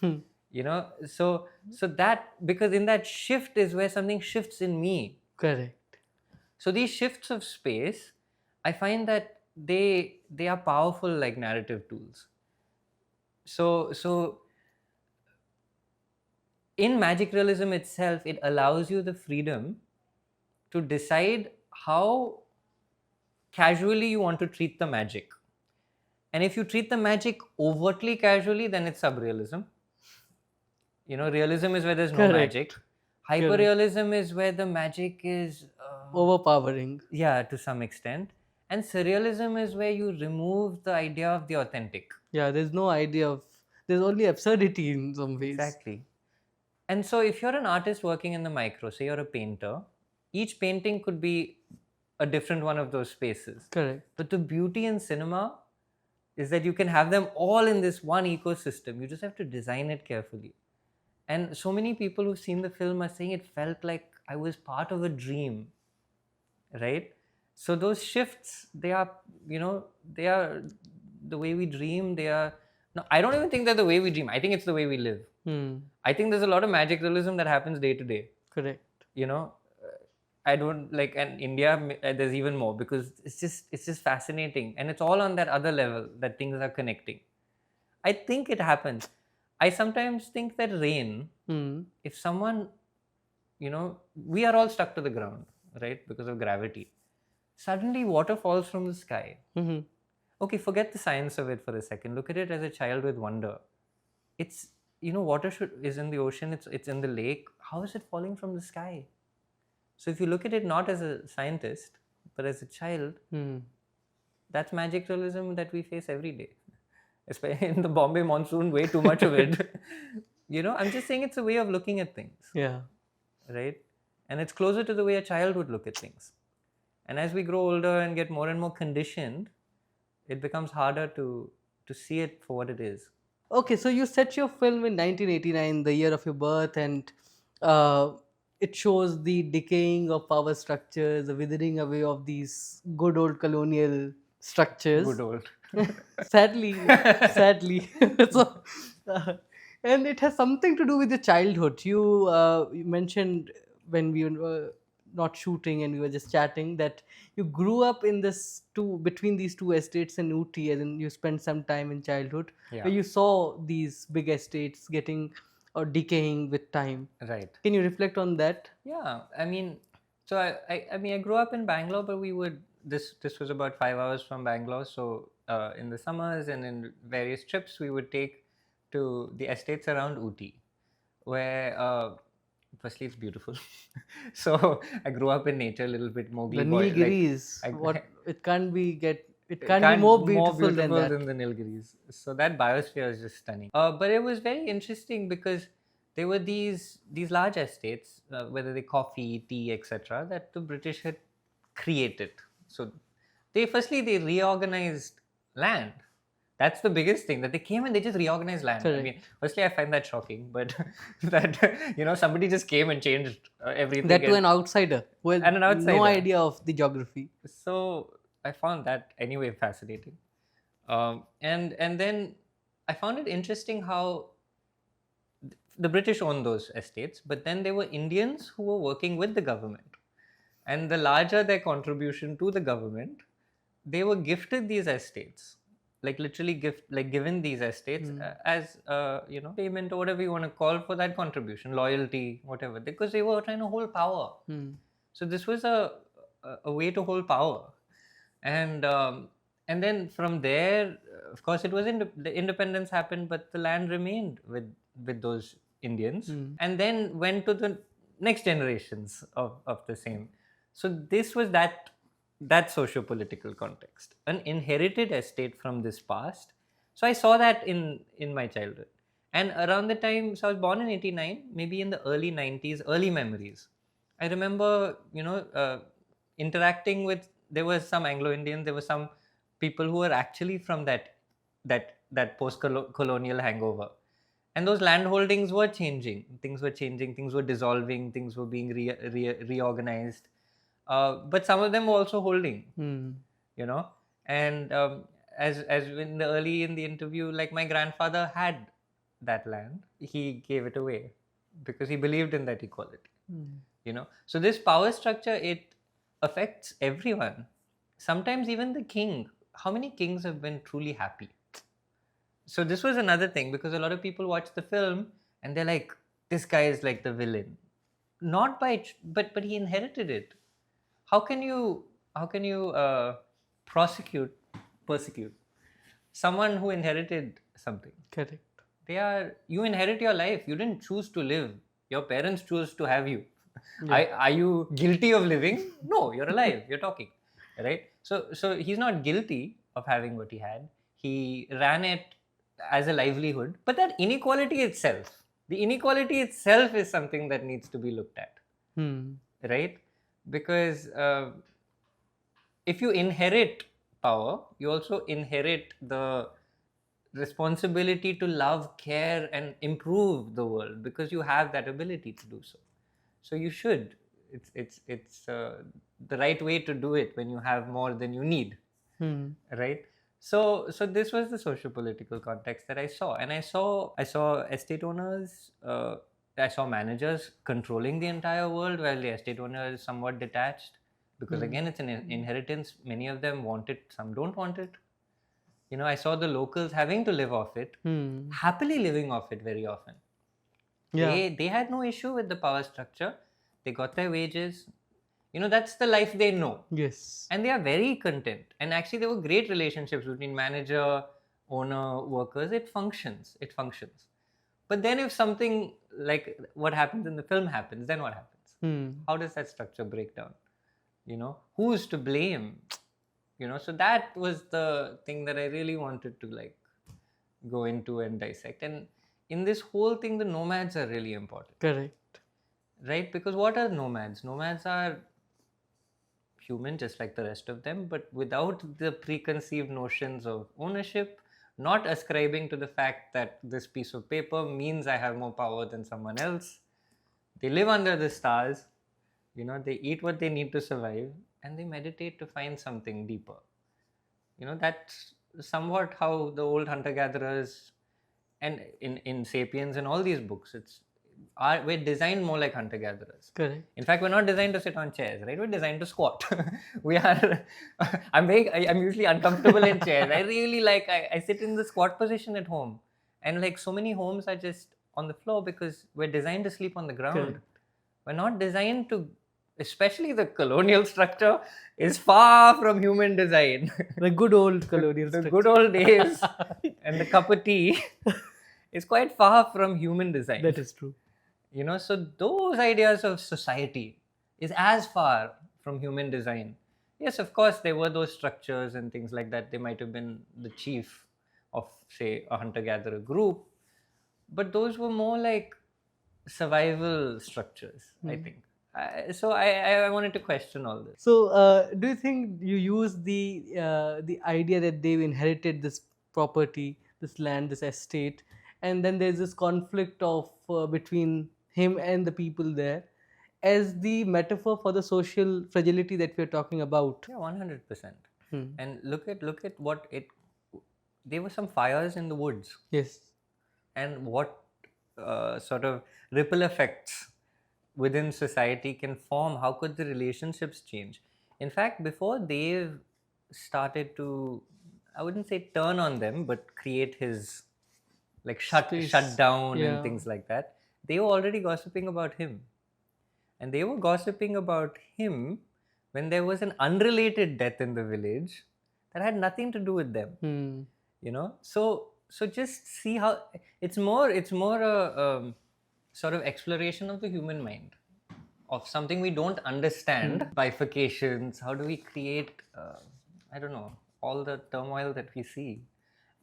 You know, so that, because in that shift is where something shifts in me. Correct. So these shifts of space, I find that they are powerful like narrative tools. So in magic realism itself, it allows you the freedom to decide how casually you want to treat the magic. And if you treat the magic overtly casually, then it's subrealism. You know, realism is where there's no Correct. magic. Hyperrealism is where the magic is Overpowering. Yeah, to some extent. And surrealism is where you remove the idea of the authentic. Yeah, there's no idea of, there's only absurdity in some ways. Exactly. And so if you're an artist working in the micro, say you're a painter, each painting could be a different one of those spaces. Correct. But the beauty in cinema is that you can have them all in this one ecosystem. You just have to design it carefully. And so many people who've seen the film are saying it felt like I was part of a dream, right? So those shifts, they are, you know, they are the way we dream. They are, no, I don't even think they're the way we dream. I think it's the way we live. I think there's a lot of magic realism that happens day to day. Correct. You know, I don't like, and India, there's even more, because it's just fascinating, and it's all on that other level that things are connecting. I think it happens. I sometimes think that rain, if someone, you know, we are all stuck to the ground, right, because of gravity. Suddenly water falls from the sky. Okay, forget the science of it for a second. Look at it as a child with wonder. It's, you know, water is in the ocean, it's in the lake. How is it falling from the sky? So if you look at it not as a scientist, but as a child, that's magic realism that we face every day. Especially in the Bombay monsoon, way too much of it. You know, I'm just saying it's a way of looking at things. Yeah. Right? and it's closer to the way a child would look at things. And as we grow older and get more and more conditioned, it becomes harder to see it for what it is. Okay, so you set your film in 1989, the year of your birth, and uh, it shows the decaying of power structures, the withering away of these good old colonial Good structures. old. Sadly. So, uh, and it has something to do with your childhood. You mentioned when we were not shooting and we were just chatting that you grew up in this two between these two estates in Uti, and then you spent some time in childhood Yeah. where you saw these big estates getting or decaying with time. Right. Can you reflect on that? Yeah, I mean, so I mean, I grew up in Bangalore, but we would this was about 5 hours from Bangalore. So in the summers and in various trips, we would take to the estates around Uti, where firstly it's beautiful. So I grew up in nature, a little bit The Mowgli boy, like Nilgiris, I, what it it can't be can't more more beautiful than beautiful that. than the Nilgiris. So that biosphere is just stunning. But it was very interesting because there were these large estates, whether they coffee, tea, etc., that the British had created. So they reorganized land. That's the biggest thing, that they came and they just reorganized land. I mean, Correct. firstly, I find that shocking, but that somebody just came and changed everything, That to an outsider who has and an no outsider. idea of the geography. So I found that anyway fascinating, and then I found it interesting how the British owned those estates, but then there were Indians who were working with the government, and the larger their contribution to the government, they were gifted these estates, like literally given these estates as payment or whatever you want to call for that contribution, loyalty, whatever, because they were trying to hold power. So this was a way to hold power, and then from there, of course, it was the independence happened, but the land remained with those Indians, and then went to the next generations of the same. So this was that socio-political context, an inherited estate from this past. So I saw that in my childhood, and around the time, so I was born in 89, maybe in the early 90s, early memories. I remember, interacting with, there were some Anglo Indians, there were some people who were actually from that post colonial hangover, and those land holdings were changing. Things were changing. Things were dissolving. Things were being reorganized. But some of them were also holding. You know, and as in the early in the interview, like my grandfather had that land, he gave it away because he believed in that equality. So this power structure, it affects everyone, sometimes even the king. How many kings have been truly happy? So this was another thing, because a lot of people watch the film and they're like, this guy is like the villain, not by but he inherited it. How can you prosecute persecute someone who inherited something? Correct. You inherit your life. You didn't choose to live. Your parents chose to have you. Yeah. Are you guilty of living? No, you're alive. You're talking, right? So he's not guilty of having what he had. He ran it as a livelihood. But that inequality itself, the inequality itself is something that needs to be looked at, right? Because if you inherit power, you also inherit the responsibility to love, care, and improve the world, because you have that ability to do so. So you should. It's the right way to do it when you have more than you need, right? So this was the socio-political context that I saw, and I saw estate owners. I saw managers controlling the entire world, while the estate owner is somewhat detached, because again, it's an inheritance. Many of them want it, some don't want it. I saw the locals having to live off it, happily living off it very often. Yeah. They had no issue with the power structure. They got their wages. That's the life they know. Yes. And they are very content. And actually, there were great relationships between manager, owner, workers. It functions. But then if something like what happens in the film happens, then what happens? How does that structure break down? Who's to blame? So that was the thing that I really wanted to go into and dissect. And in this whole thing, the nomads are really important. Correct. right? Because what are nomads? Nomads are human just like the rest of them, but without the preconceived notions of ownership, not ascribing to the fact that this piece of paper means I have more power than someone else. They live under the stars, they eat what they need to survive, and they meditate to find something deeper. That's somewhat how the old hunter gatherers, and in Sapiens and all these books, we're designed more like hunter gatherers. Correct. In fact, we're not designed to sit on chairs, right? We're designed to squat. We are. I'm usually uncomfortable in chairs. I really I sit in the squat position at home, and like so many homes are just on the floor because we're designed to sleep on the ground. Correct. We're not designed to. Especially the colonial structure is far from human design. The good old colonial The structure. good old days and the cup of tea is quite far from human design. That is true. So those ideas of society is as far from human design. Yes, of course, there were those structures and things like that. They might have been the chief of, say, a hunter-gatherer group, but those were more like survival structures, I think. So I wanted to question all this. So, do you think you use the idea that they've inherited this property, this land, this estate, and then there's this conflict of between him and the people there, as the metaphor for the social fragility that we're talking about? Yeah, 100%. Hmm. And look at what it. There were some fires in the woods, Yes. and what sort of ripple effects within society can form. How could the relationships change? In fact, before they've started to, I wouldn't say turn on them, but create his like shut down Yeah. and things like that, they were already gossiping about him. And they were gossiping about him when there was an unrelated death in the village that had nothing to do with them. Hmm. So just see how it's more a sort of exploration of the human mind, of something we don't understand. Bifurcations, how do we create I don't know, all the turmoil that we see.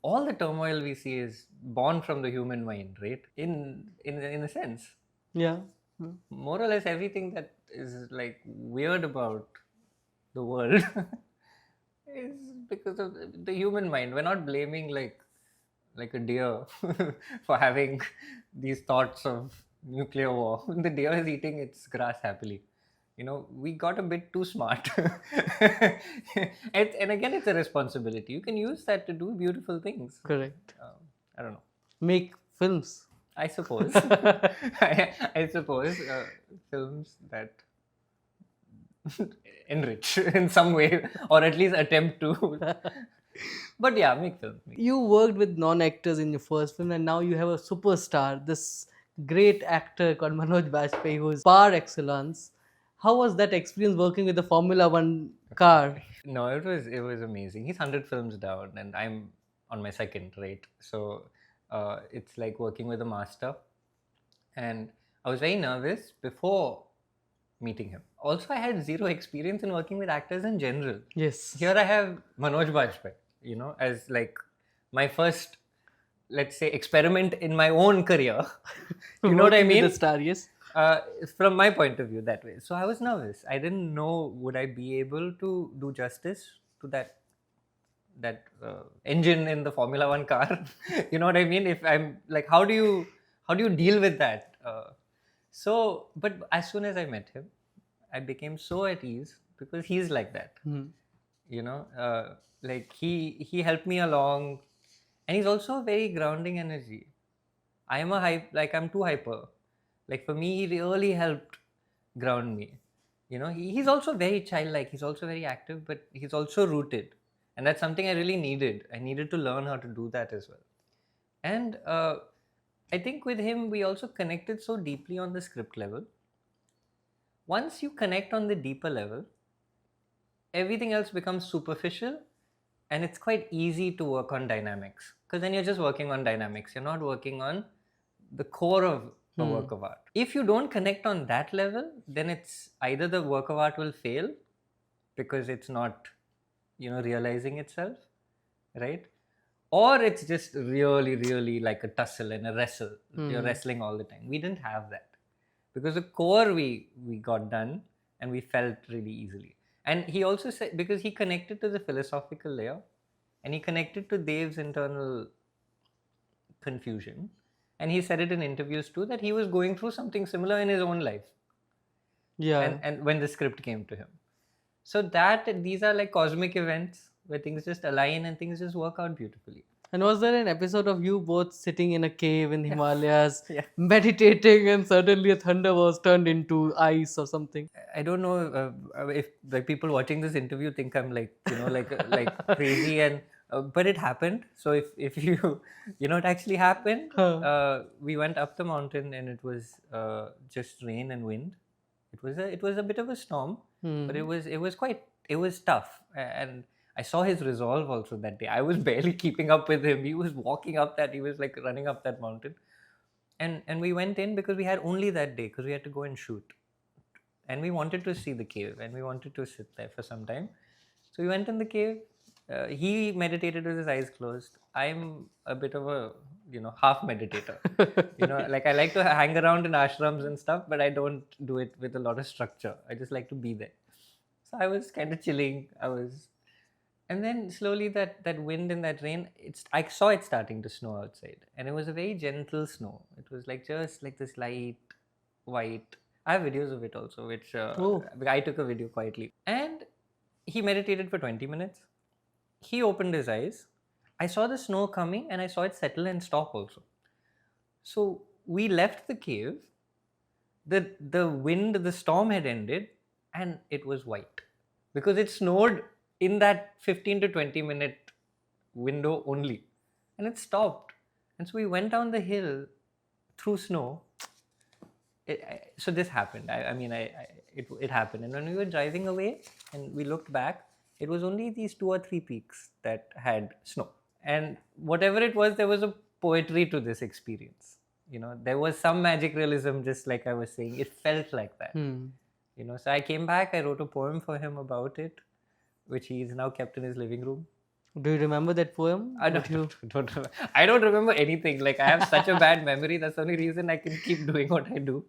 All the turmoil we see is born from the human mind, right? In a sense, Yeah. more or less everything that is like weird about the world is because of the human mind. We're not blaming like a deer for having these thoughts of nuclear war. The deer is eating its grass happily. We got a bit too smart. And again, it's a responsibility. You can use that to do beautiful things. Correct. I don't know. Make films. I suppose. I suppose films that enrich in some way, or at least attempt to. But yeah, make films. You worked with non-actors in your first film, and now you have a superstar, this great actor called Manoj Bajpayee, who's par excellence. How was that experience working with the Formula One car? No, it was amazing. He's 100 films down, and I'm on my second, right? So it's like working with a master. And I was very nervous before meeting him. Also, I had zero experience in working with actors in general. Yes. Here I have Manoj Bajpayee, as like my first, let's say, experiment in my own career. You know what I Working with mean? the star, yes. From my point of view, that way. So I was nervous. I didn't know would I be able to do justice to that engine in the Formula One car. You know what I mean? If I'm like, how do you deal with that? But as soon as I met him, I became so at ease because he's like that. Like he helped me along, and he's also a very grounding energy. I'm too hyper. Like for me, he really helped ground me. He's also very childlike. He's also very active, but he's also rooted, and that's something I really needed. I needed to learn how to do that as well. And I think with him, we also connected so deeply on the script level. Once you connect on the deeper level, everything else becomes superficial, and it's quite easy to work on dynamics, because then you're just working on dynamics. You're not working on the core of a work of art. If you don't connect on that level, then it's either the work of art will fail because it's not, realizing itself, right? Or it's just really, really like a tussle and a wrestle. You're wrestling all the time. We didn't have that because the core we got done and we felt really easily. And he also said, because he connected to the philosophical layer and he connected to Dev's internal confusion, and he said it in interviews too, that he was going through something similar in his own life, Yeah. and when the script came to him. So that these are like cosmic events where things just align and things just work out beautifully. And was there an episode of you both sitting in a cave in Himalayas, Yeah. meditating, and suddenly a thunder was turned into ice or something? I don't know if like people watching this interview think I'm like, you know, like crazy, and but it happened. So if you you know, it actually happened. Huh. We went up the mountain and it was just rain and wind. It was a bit of a storm, but Hmm. it was tough. And I saw his resolve also that day. I was barely keeping up with him. He was walking up that, he was like running up that mountain. And we went in because we had only that day, because we had to go and shoot, and we wanted to see the cave and we wanted to sit there for some time. So we went in the cave. He meditated with his eyes closed. I'm a bit of a, you know, half meditator. You know, like I like to hang around in ashrams and stuff, but I don't do it with a lot of structure. I just like to be there. So I was kind of chilling. And then slowly that wind and that rain, I saw it starting to snow outside, and it was a very gentle snow. It was like just like this light white. I have videos of it also, which Oh. I took a video quietly. And he meditated for 20 minutes. He opened his eyes. I saw the snow coming and I saw it settle and stop also. So we left the cave. The wind, the storm had ended, and it was white because it snowed in that 15 to 20-minute window only, and it stopped. And so we went down the hill through snow. So this happened. It happened, and when we were driving away and we looked back, it was only these 2 or 3 peaks that had snow. And whatever it was, there was a poetry to this experience. You know, there was some magic realism, just like I was saying. It felt like that. Hmm. You know, so I came back. I wrote a poem for him about it, which he's now kept in his living room. Do you remember that poem? I I don't remember anything. Like, I have such a bad memory. That's the only reason I can keep doing what I do.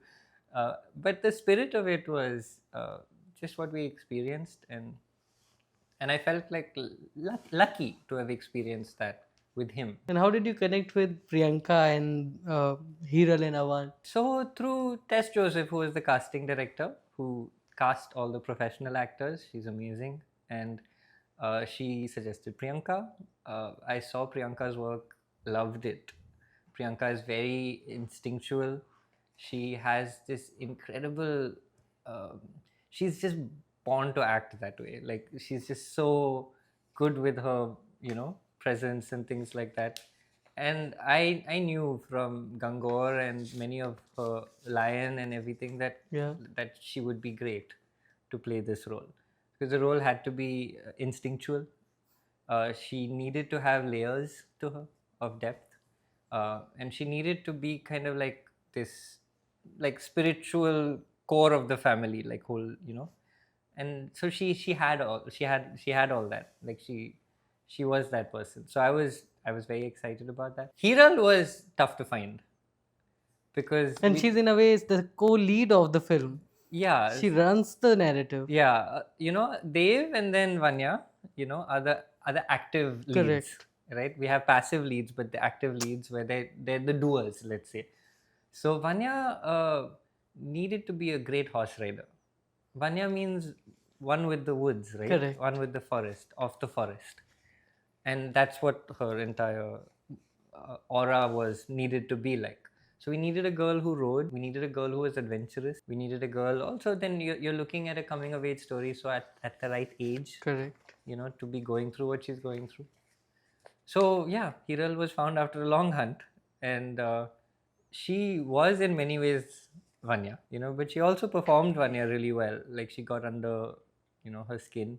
But the spirit of it was just what we experienced, and I felt like lucky to have experienced that with him. And how did you connect with Priyanka and Hiral and Awan? So through Tess Joseph, who is the casting director, who cast all the professional actors, she's amazing, and she suggested Priyanka. I saw Priyanka's work, loved it. Priyanka is very instinctual. She has this incredible. Um, she's just born to act that way. Like, she's just so good with her, you know, presence and things like that. And I knew from Gangor and many of her Lion and everything that Yeah. that she would be great to play this role, because the role had to be instinctual. She needed to have layers to her of depth, and she needed to be kind of like this, like spiritual core of the family, like whole, you know. And so she had all that. Like, she was that person. So I was very excited about that. Hiral was tough to find because And she's in a way is the co-lead of the film. yeah, She runs the narrative. yeah, you know, Dev and then Vanya, you know, are the active leads. Correct. Right? We have passive leads, but the active leads, where they're the doers, let's say. So Vanya needed to be a great horse rider. Vanya means one with the woods, right? Correct. One with the forest, of the forest. And that's what her entire aura was needed to be like. So we needed a girl who rode. We needed a girl who was adventurous. We needed a girl also. Then you're looking at a coming of age story. So at the right age, Correct. you know, to be going through what she's going through. So yeah, Hiral was found after a long hunt, and she was in many ways Vanya, you know, but she also performed Vanya really well. Like, she got under, you know, her skin.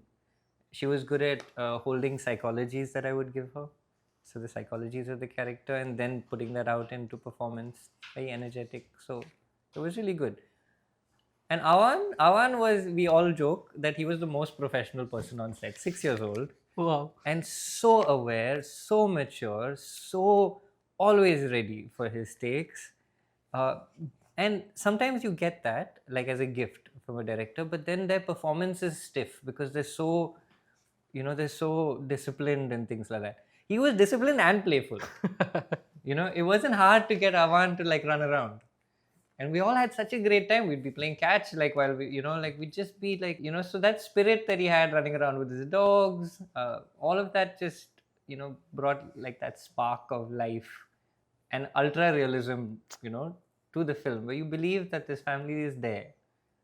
She was good at holding psychologies that I would give her. So the psychologies of the character, and then putting that out into performance, very energetic. So it was really good. And Awan was, we all joke that he was the most professional person on set, 6 years old, Wow. and so aware, so mature, so always ready for his takes. Uh, And sometimes you get that like as a gift from a director, but then their performance is stiff because they're so, they're so disciplined and things like that. He was disciplined and playful. It wasn't hard to get Avan to like run around. And we all had such a great time. We'd be playing catch like while we, like we'd just be like, so that spirit that he had running around with his dogs, all of that just, brought like that spark of life and ultra realism, to the film, where you believe that this family is there.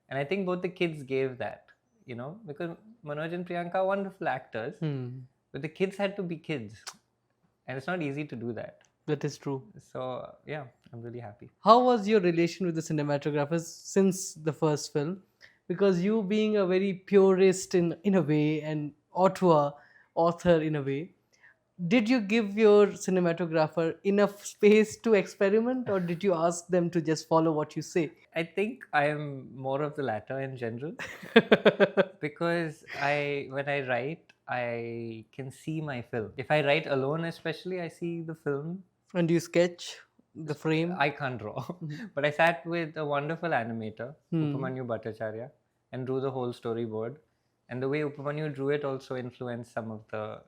And I think both the kids gave that, because Manoj and Priyanka are wonderful actors, but the kids had to be kids. And it's not easy to do that. That is true. So, yeah, I'm really happy. How was your relation with the cinematographers since the first film? Because you being a very purist in a way and author in a way, did you give your cinematographer enough space to experiment, or did you ask them to just follow what you say? I think I am more of the latter in general because when I write, I can see my film. If I write alone, especially, I see the film. And you sketch the frame? I can't draw, but I sat with a wonderful animator, Upamanyu Bhattacharya, and drew the whole storyboard. And the way Upamanyu drew it also influenced some of the,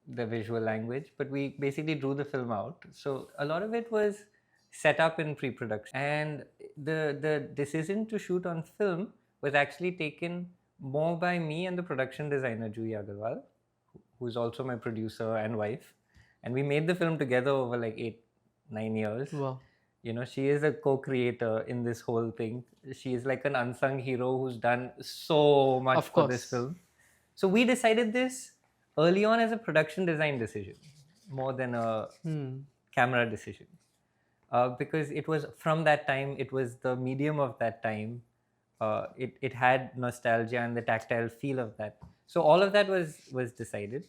the visual language. But we basically drew the film out. So a lot of it was set up in pre-production. And the decision to shoot on film was actually taken more by me and the production designer, Juhi Aggarwal, who's also my producer and wife. And we made the film together over like 8-9 years. Wow. She is a co-creator in this whole thing. She is like an unsung hero who's done so much for this film. So we decided this early on as a production design decision, more than a camera decision. Because it was from that time, it was the medium of that time. It had nostalgia and the tactile feel of that. So all of that was decided.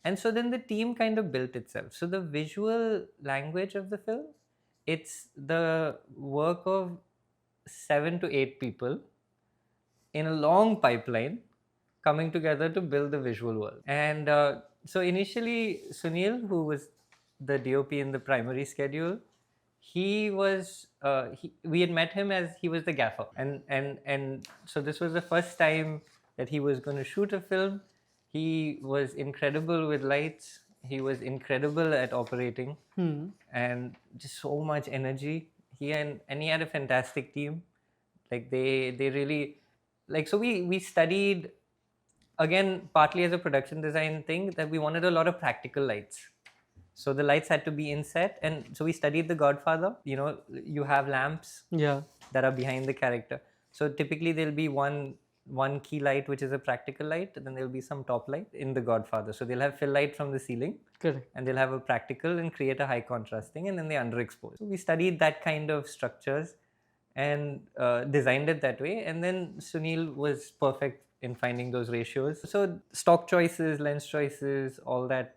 And so then the team kind of built itself. So the visual language of the film, it's the work of 7 to 8 people in a long pipeline coming together to build the visual world. And so initially, Sunil, who was the DOP in the primary schedule, he was we had met him as he was the gaffer, and so this was the first time that he was going to shoot a film. He was incredible with lights. He was incredible at operating, and just so much energy. He had a fantastic team. Like they really, like, so we studied, again, partly as a production design thing, that we wanted a lot of practical lights. So the lights had to be in set, and so we studied The Godfather. You have lamps that are behind the character. So typically there'll be one key light, which is a practical light, and then there'll be some top light in The Godfather. So they'll have fill light from the ceiling. Correct. And they'll have a practical and create a high contrast thing, and then they underexpose. So we studied that kind of structures and designed it that way. And then Sunil was perfect in finding those ratios. So stock choices, lens choices, all that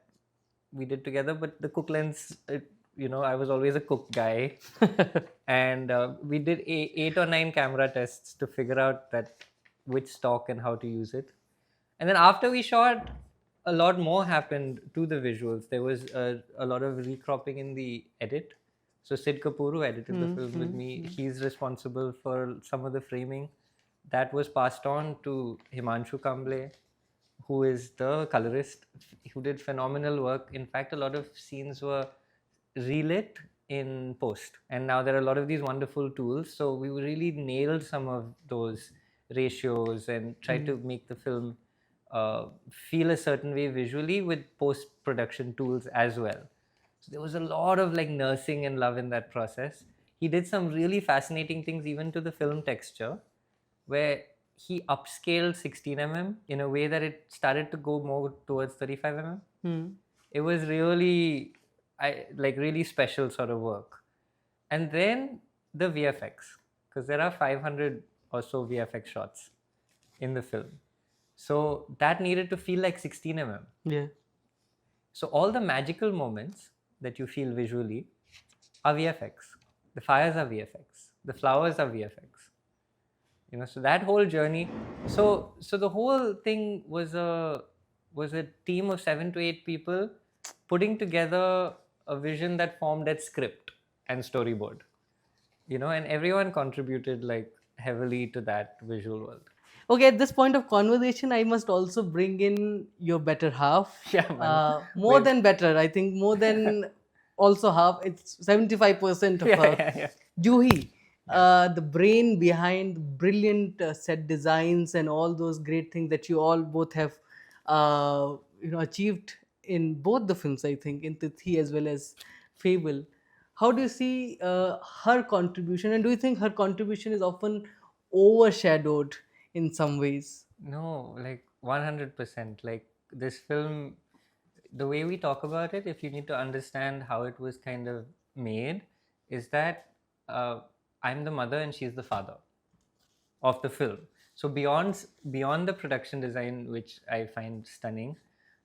we did together. But the Cook lens, I was always a Cook guy. And we did 8 or 9 camera tests to figure out which stock and how to use it. And then after we shot, a lot more happened to the visuals. There was a lot of recropping in the edit. So Sid Kapoor, who edited the film with me, he's responsible for some of the framing. That was passed on to Himanshu Kamble, who is the colorist, who did phenomenal work. In fact, a lot of scenes were relit in post. And now there are a lot of these wonderful tools. So we really nailed some of those ratios and tried to make the film feel a certain way visually with post-production tools as well. So there was a lot of like nursing and love in that process. He did some really fascinating things even to the film texture, where he upscaled 16mm in a way that it started to go more towards 35mm. It was really, really special sort of work. And then the VFX, because there are 500 or so VFX shots in the film. So that needed to feel like 16mm. Yeah. So all the magical moments that you feel visually are VFX. The fires are VFX. The flowers are VFX. So that whole journey. So the whole thing was a team of 7 to 8 people putting together a vision that formed that script and storyboard. and everyone contributed like heavily to that visual world. Okay, at this point of conversation, I must also bring in your better half. Yeah, man. More Wait. than better, I think more than also half. It's 75% of Yeah, yeah, yeah. Juhi, Yes. the brain behind brilliant set designs and all those great things that you all both have, achieved in both the films. I think in Tithi as well as Fable. How do you see her contribution, and do you think her contribution is often overshadowed in some ways? No, like 100%. Like this film, the way we talk about it, if you need to understand how it was kind of made, is that uh, I'm the mother and she's the father of the film. So beyond the production design, which I find stunning,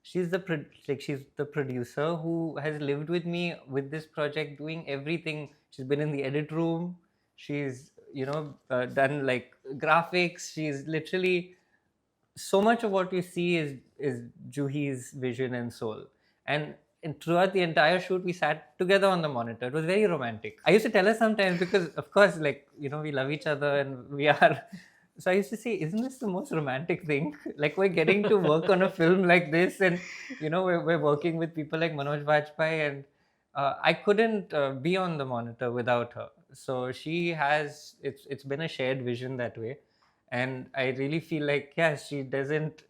she's the producer who has lived with me with this project, doing everything. She's been in the edit room. She's done like graphics. She's literally so much of what we see is Juhi's vision and soul. And throughout the entire shoot, we sat together on the monitor. It was very romantic. I used to tell her sometimes because, of course, like we love each other and we are. So I used to say, "Isn't this the most romantic thing? Like we're getting to work on a film like this, and we're working with people like Manoj Bajpayee, and I couldn't be on the monitor without her. So she has. It's been a shared vision that way, and I really feel like she doesn't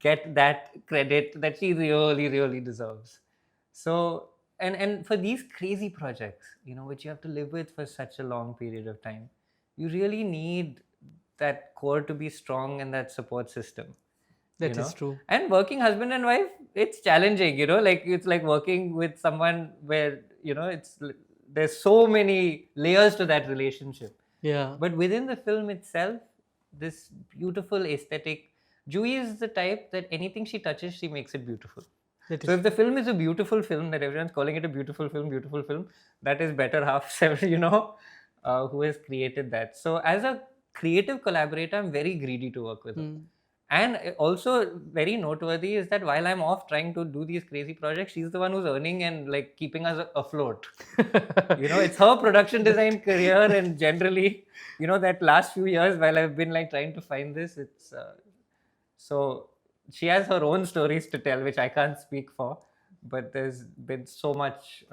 get that credit that she really really deserves. So and for these crazy projects which you have to live with for such a long period of time, you really need that core to be strong and that support system. That is true. And working husband and wife, it's challenging, like it's like working with someone where there's so many layers to that relationship. Yeah. But within the film itself, this beautiful aesthetic. Juhi is the type that anything she touches, she makes it beautiful. That So is if the film is a beautiful film, that everyone's calling it a beautiful film, that is better half, who has created that. So as a creative collaborator, I'm very greedy to work with her. And also very noteworthy is that while I'm off trying to do these crazy projects, she's the one who's earning and like keeping us afloat. It's her production design career, and generally, that last few years while I've been like trying to find this, it's so she has her own stories to tell, which I can't speak for, but there's been so much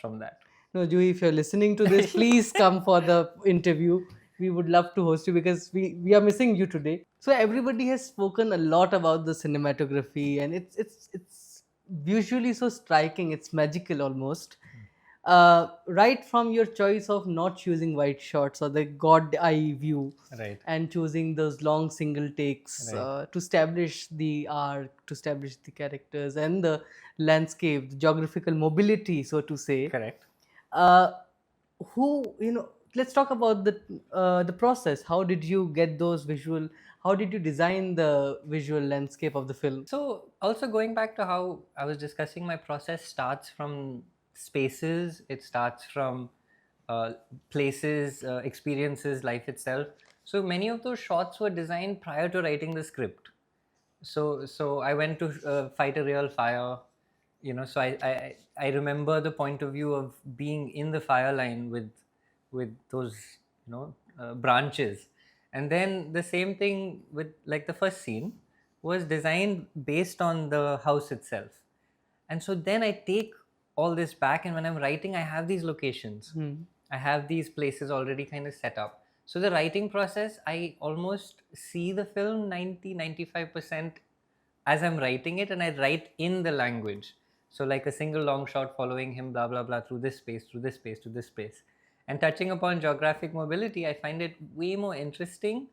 from that. No, Juhi, if you're listening to this, please come for the interview. We would love to host you because we are missing you today. So everybody has spoken a lot about the cinematography, and it's visually so striking. It's magical almost. Right from your choice of not choosing wide shots or the god eye view, Right. and choosing those long single takes Right. to establish the arc, to establish the characters and the landscape, the geographical mobility, so to say. Correct. uh, who let's talk about the process. How did you get those visual, how did you design the visual landscape of the film? So also going back to how I was discussing, my process starts from spaces. It starts from uh, places, experiences, life itself. So many of those shots were designed prior to writing the script. So I went to fight a real fire. So I remember the point of view of being in the fire line with those branches. And then the same thing with like the first scene was designed based on the house itself. And so then I take all this back, and when I'm writing, I have these locations. I have these places already kind of set up. So the writing process, I almost see the film 90-95% as I'm writing it, and I write in the language. So like a single long shot following him, blah blah blah, through this space, through this space, to this space. And touching upon geographic mobility, I find it way more interesting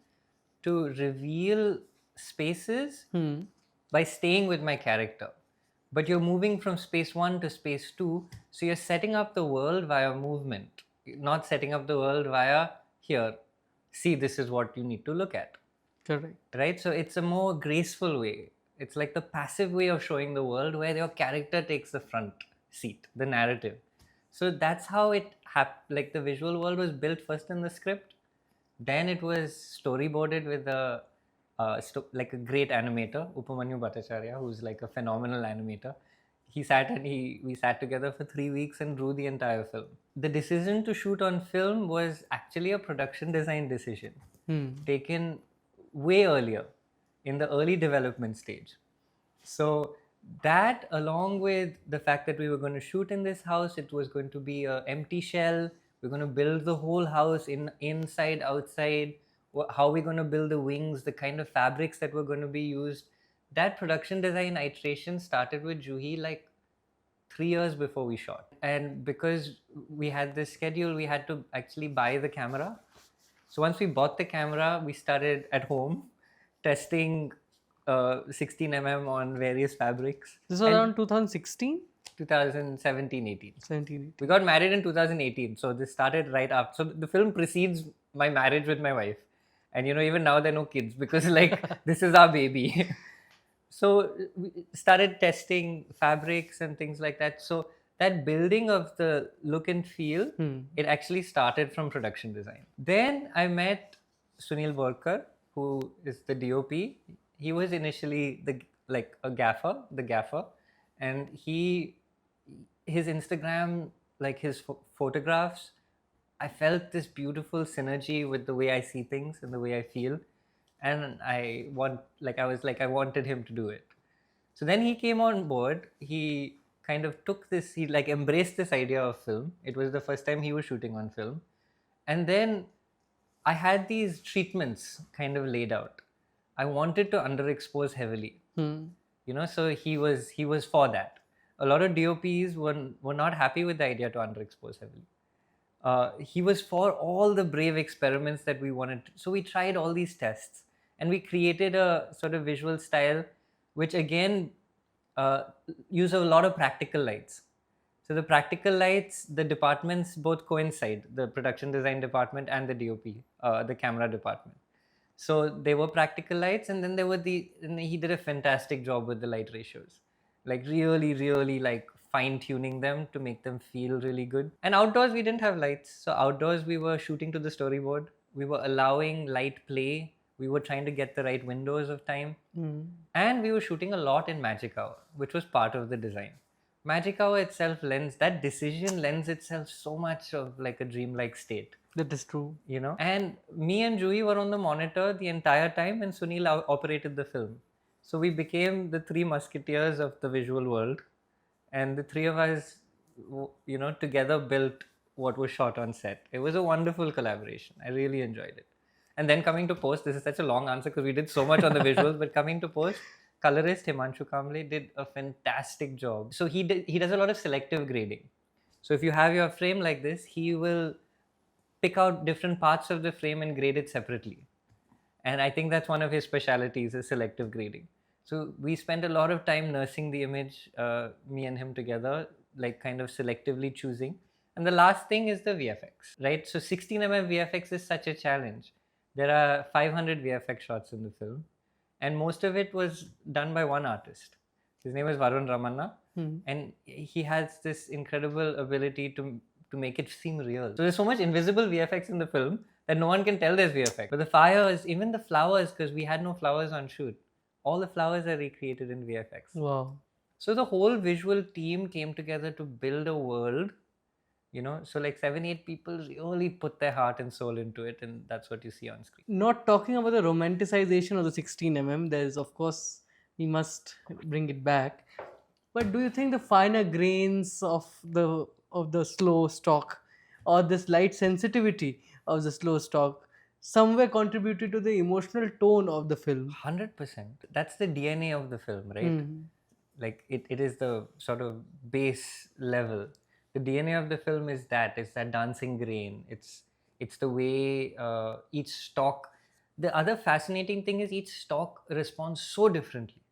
to reveal spaces by staying with my character. But you're moving from space one to space two, so you're setting up the world via movement, not setting up the world via here. See, this is what you need to look at. Correct. Right? So it's a more graceful way. It's like the passive way of showing the world where your character takes the front seat, the narrative. So that's how it happened. Like the visual world was built first in the script, then it was storyboarded with like a great animator, Upamanyu Bhattacharya, who's like a phenomenal animator. he sat and we sat together for 3 weeks and drew the entire film. The decision to shoot on film was actually a production design decision taken way earlier, in the early development stage. So that, along with the fact that we were going to shoot in this house, it was going to be an empty shell. We're going to build the whole house inside, outside. How we're going to build the wings, the kind of fabrics that were going to be used. That production design iteration started with Juhi like 3 years before we shot. And because we had this schedule, we had to actually buy the camera. So once we bought the camera, we started at home testing 16 on various fabrics. This was around 2016? 2017, 18. 17. We got married in 2018. So this started right after. So the film precedes my marriage with my wife. And even now there are no kids because like this is our baby. So we started testing fabrics and things like that. So that building of the look and feel, it actually started from production design. Then I met Sunil Borkar, who is the DOP. He was initially the gaffer, and his Instagram, like his photographs, I felt this beautiful synergy with the way I see things and the way I feel. And I wanted him to do it. So then he came on board. He kind of took this, he like embraced this idea of film. It was the first time he was shooting on film. And then I had these treatments kind of laid out. I wanted to underexpose heavily. So he was for that. A lot of DOPs were not happy with the idea to underexpose heavily. He was for all the brave experiments that we wanted to. So we tried all these tests and we created a sort of visual style which again use a lot of practical lights. So the practical lights, the departments both coincide, the production design department and the DOP, the camera department. So they were practical lights, and then there were and he did a fantastic job with the light ratios, like really, really like fine tuning them to make them feel really good. And outdoors we didn't have lights. So outdoors we were shooting to the storyboard. We were allowing light play. We were trying to get the right windows of time. And we were shooting a lot in magic hour, which was part of the design. Magic hour itself that decision lends itself so much of like a dreamlike state. That is true. And me and Juhi were on the monitor the entire time, and Sunil operated the film. So we became the three musketeers of the visual world, and the three of us, together built what was shot on set. It was a wonderful collaboration. I really enjoyed it. And then coming to post, this is such a long answer because we did so much on the visuals, but coming to post, colorist Himanshu Kamble did a fantastic job. So he does a lot of selective grading. So if you have your frame like this, he will pick out different parts of the frame and grade it separately. And I think that's one of his specialities, is selective grading. So we spent a lot of time nursing the image, me and him together, like kind of selectively choosing. And the last thing is the VFX, right? So 16mm VFX is such a challenge. There are 500 VFX shots in the film, and most of it was done by one artist. His name is Varun Ramanna, and he has this incredible ability to make it seem real. So there's so much invisible VFX in the film that no one can tell there's VFX. But the fires, even the flowers, because we had no flowers on shoot, all the flowers are recreated in VFX. Wow. So the whole visual team came together to build a world. So like 7-8 people really put their heart and soul into it, and that's what you see on screen. Not talking about the romanticization of the 16mm, there's of course, we must bring it back. But do you think the finer grains of the slow stock, or this light sensitivity of the slow stock, somewhere contributed to the emotional tone of the film? 100%. That's the DNA of the film, right? Like it is the sort of base level. The DNA of the film is that dancing grain. It's the way each stock. The other fascinating thing is each stock responds so differently.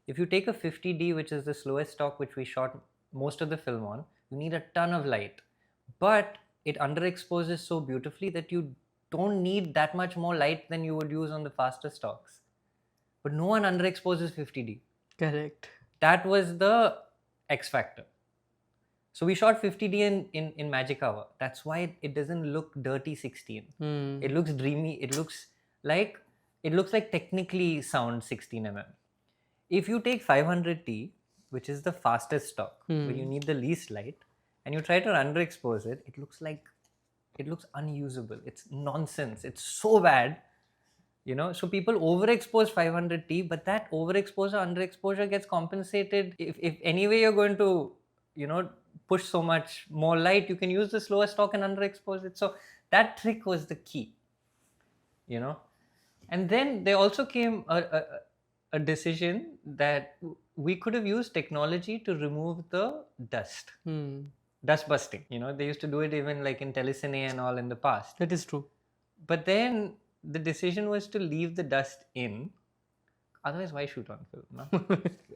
If you take a 50D, which is the slowest stock which we shot most of the film on, you need a ton of light, but it underexposes so beautifully that you don't need that much more light than you would use on the faster stocks. But no one underexposes 50D. Correct. That was the X factor. So we shot 50D in Magic Hour. That's why it doesn't look dirty 16. It looks dreamy. It looks like technically sound 16mm. If you take 500T, which is the fastest stock, where you need the least light, and you try to underexpose it, it looks unusable. It's nonsense. It's so bad. So people overexpose 500t, but that overexposure, underexposure gets compensated. If anyway you're going to, push so much more light, you can use the slower stock and underexpose it. So that trick was the key, And then there also came a decision that we could have used technology to remove the dust. Dust busting. They used to do it even like in telecine and all in the past. That is true. But then the decision was to leave the dust in. Otherwise, why shoot on film? No?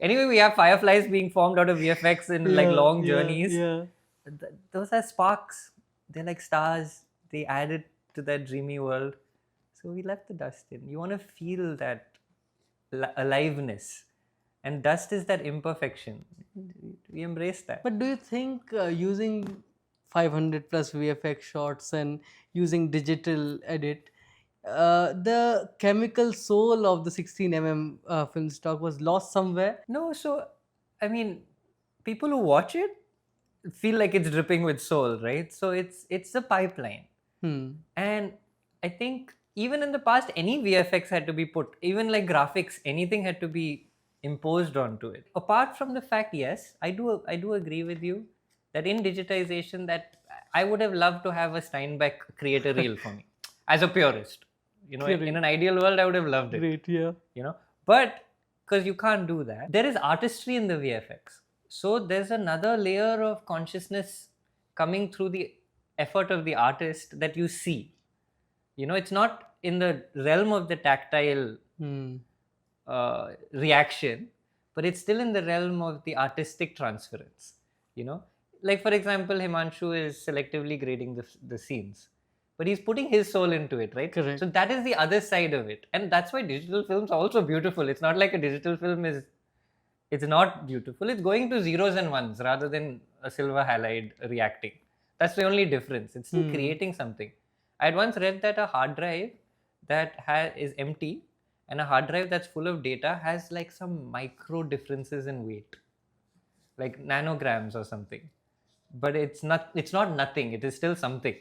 Anyway, we have fireflies being formed out of VFX in like long journeys. Yeah. Those are sparks. They're like stars. They added to that dreamy world. So we left the dust in. You want to feel that aliveness. And dust is that imperfection. We embrace that. But do you think using 500 plus VFX shots and using digital edit, the chemical soul of the 16mm film stock was lost somewhere? No, so, I mean, people who watch it feel like it's dripping with soul, right? So it's a pipeline. And I think even in the past, any VFX had to be put, even like graphics, anything had to be imposed onto it. Apart from the fact, yes, I do agree with you that in digitization, that I would have loved to have a Steinbeck create a reel for me as a purist. In an ideal world, I would have loved it. Great, yeah. But because you can't do that, there is artistry in the VFX. So there's another layer of consciousness coming through the effort of the artist that you see. It's not in the realm of the tactile reaction, but it's still in the realm of the artistic transference. Like for example, Himanshu is selectively grading the scenes, but he's putting his soul into it, right? Correct. So that is the other side of it, and that's why digital films are also beautiful. It's not like a digital film it's not beautiful. It's going to zeros and ones rather than a silver halide reacting. That's the only difference. It's still creating something. I had once read that a hard drive that is empty and a hard drive that's full of data has like some micro differences in weight, like nanograms or something. But it's not nothing. It is still something.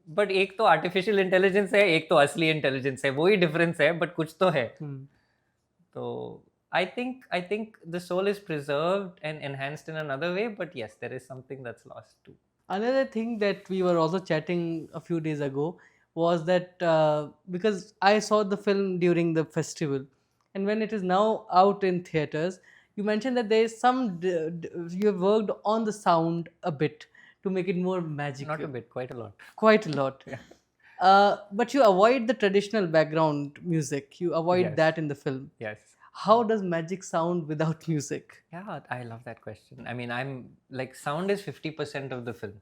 But एक तो artificial intelligence है, एक तो असली intelligence है. वही difference है, but कुछ तो है. So I think the soul is preserved and enhanced in another way, but yes, there is something that's lost too. Another thing that we were also chatting a few days ago was that because I saw the film during the festival, and when it is now out in theaters, you mentioned that there is some you have worked on the sound a bit to make it more magical. Not a bit, quite a lot. Quite a lot. Yeah. But you avoid the traditional background music. You avoid Yes. that in the film. Yes. How does magic sound without music? Yeah, I love that question. I mean, I'm like, sound is 50% of the film,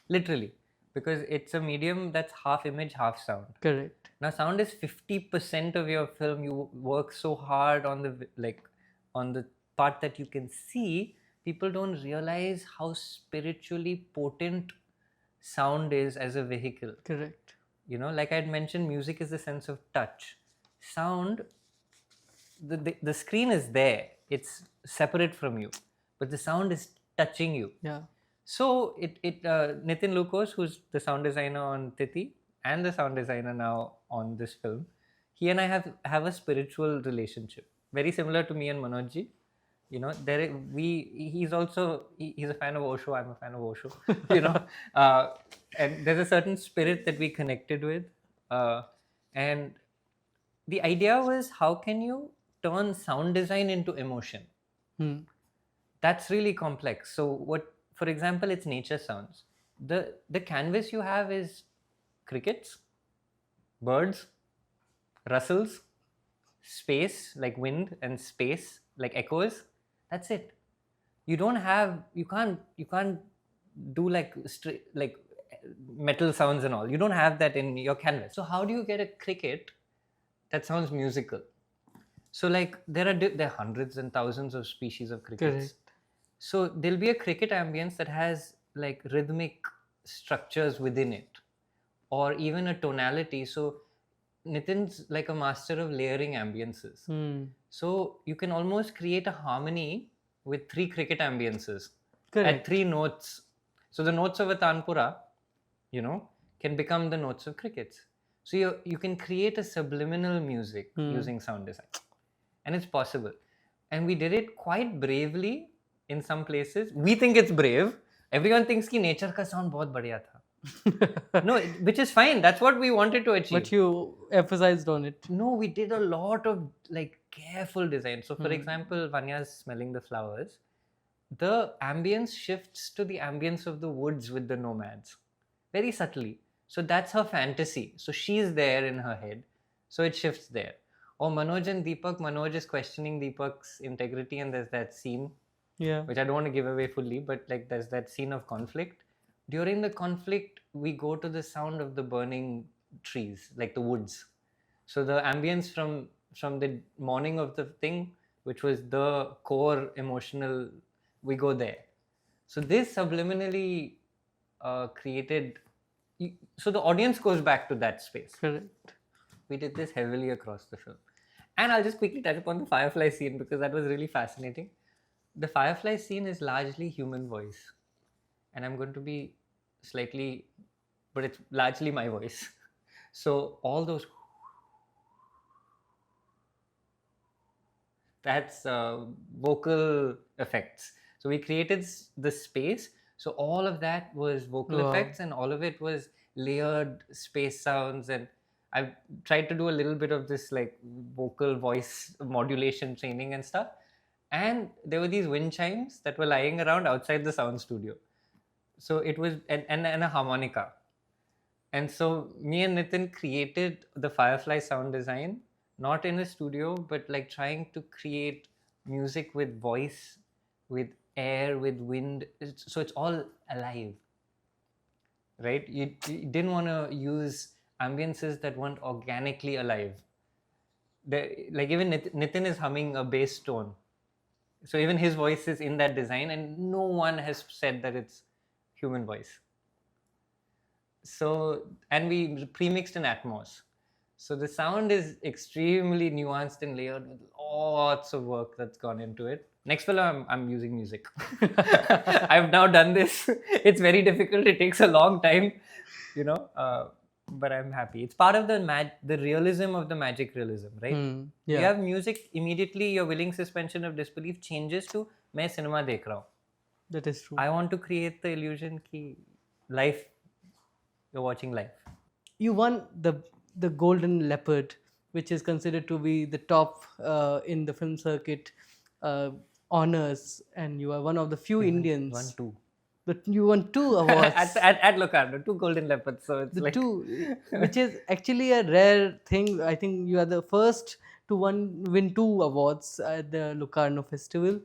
literally, because it's a medium that's half image, half sound. Correct. Now, sound is 50% of your film. You work so hard on the part that you can see. People don't realize how spiritually potent sound is as a vehicle. Correct. Like I had mentioned, music is the sense of touch. Sound, the screen is there. It's separate from you, but the sound is touching you. Yeah. So Nitin Lucas, who's the sound designer on Tithi and the sound designer now on this film, he and I have a spiritual relationship, very similar to me and Manojji. He's a fan of Osho. I'm a fan of Osho. And there's a certain spirit that we connected with, and the idea was, how can you turn sound design into emotion? That's really complex. So for example, it's nature sounds. The canvas you have is crickets, birds, rustles, space like wind, and space like echoes. That's it. You can't do like metal sounds and all. You don't have that in your canvas. So how do you get a cricket that sounds musical? So like there are hundreds and thousands of species of crickets. Correct. So there'll be a cricket ambience that has like rhythmic structures within it, or even a tonality. So Nitin's like a master of layering ambiences. So you can almost create a harmony with 3 cricket ambiences at Correct. 3 notes. So the notes of a tanpura, can become the notes of crickets. So you can create a subliminal music using sound design. And it's possible. And we did it quite bravely in some places. We think it's brave. Everyone thinks ki nature ka sound bahut badhiya tha. No, which is fine. That's what we wanted to achieve. But you emphasized on it. No, we did a lot of like careful design. So for example, Vanya's smelling the flowers. The ambience shifts to the ambience of the woods with the nomads. Very subtly. So that's her fantasy. So she's there in her head. So it shifts there. Or Manoj and Deepak, Manoj is questioning Deepak's integrity, and there's that scene, which I don't want to give away fully, but like there's that scene of conflict. During the conflict, we go to the sound of the burning trees, like the woods. So the ambience from the morning of the thing, which was the core emotional, we go there. So this subliminally created, so the audience goes back to that space. Correct. We did this heavily across the film. And I'll just quickly touch upon the firefly scene because that was really fascinating. The firefly scene is largely human voice. And I'm going to be slightly, but it's largely my voice. So all those, that's vocal effects. So we created the space. So all of that was vocal effects, and all of it was layered space sounds. And I've tried to do a little bit of this like vocal voice modulation training and stuff. And there were these wind chimes that were lying around outside the sound studio. So it was, and a harmonica. And so me and Nitin created the Firefly sound design, not in a studio, but like trying to create music with voice, with air, with wind. So it's all alive, right? You didn't want to use ambiences that weren't organically alive. Like even Nitin is humming a bass tone. So even his voice is in that design, and no one has said that it's human voice. So, and we pre-mixed an Atmos. So the sound is extremely nuanced and layered with lots of work that's gone into it. Next film, I'm using music. I've now done this. It's very difficult. It takes a long time, but I'm happy. It's part of the realism of the magic realism, right? You have music, immediately your willing suspension of disbelief changes to मैं cinema देख रहा हूँ. That is true. I want to create the illusion कि life, you're watching life. You won the Golden Leopard, which is considered to be the top in the film circuit honors, and you are one of the few Indians. Won 2. But you won 2 awards. at Locarno, 2 Golden Leopards. So it's the like 2, which is actually a rare thing. I think you are the first to win 2 awards at the Locarno Festival.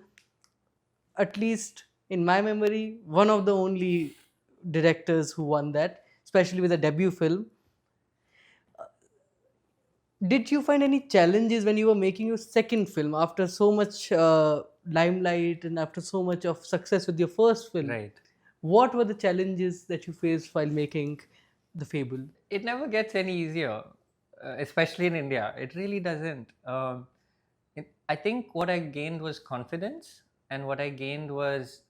At least in my memory, one of the only directors who won that, especially with a debut film. Did you find any challenges when you were making your second film after so much limelight and after so much of success with your first film? Right. What were the challenges that you faced while making the Fable? It never gets any easier, especially in India. It really doesn't. I think what I gained was confidence, and what I gained was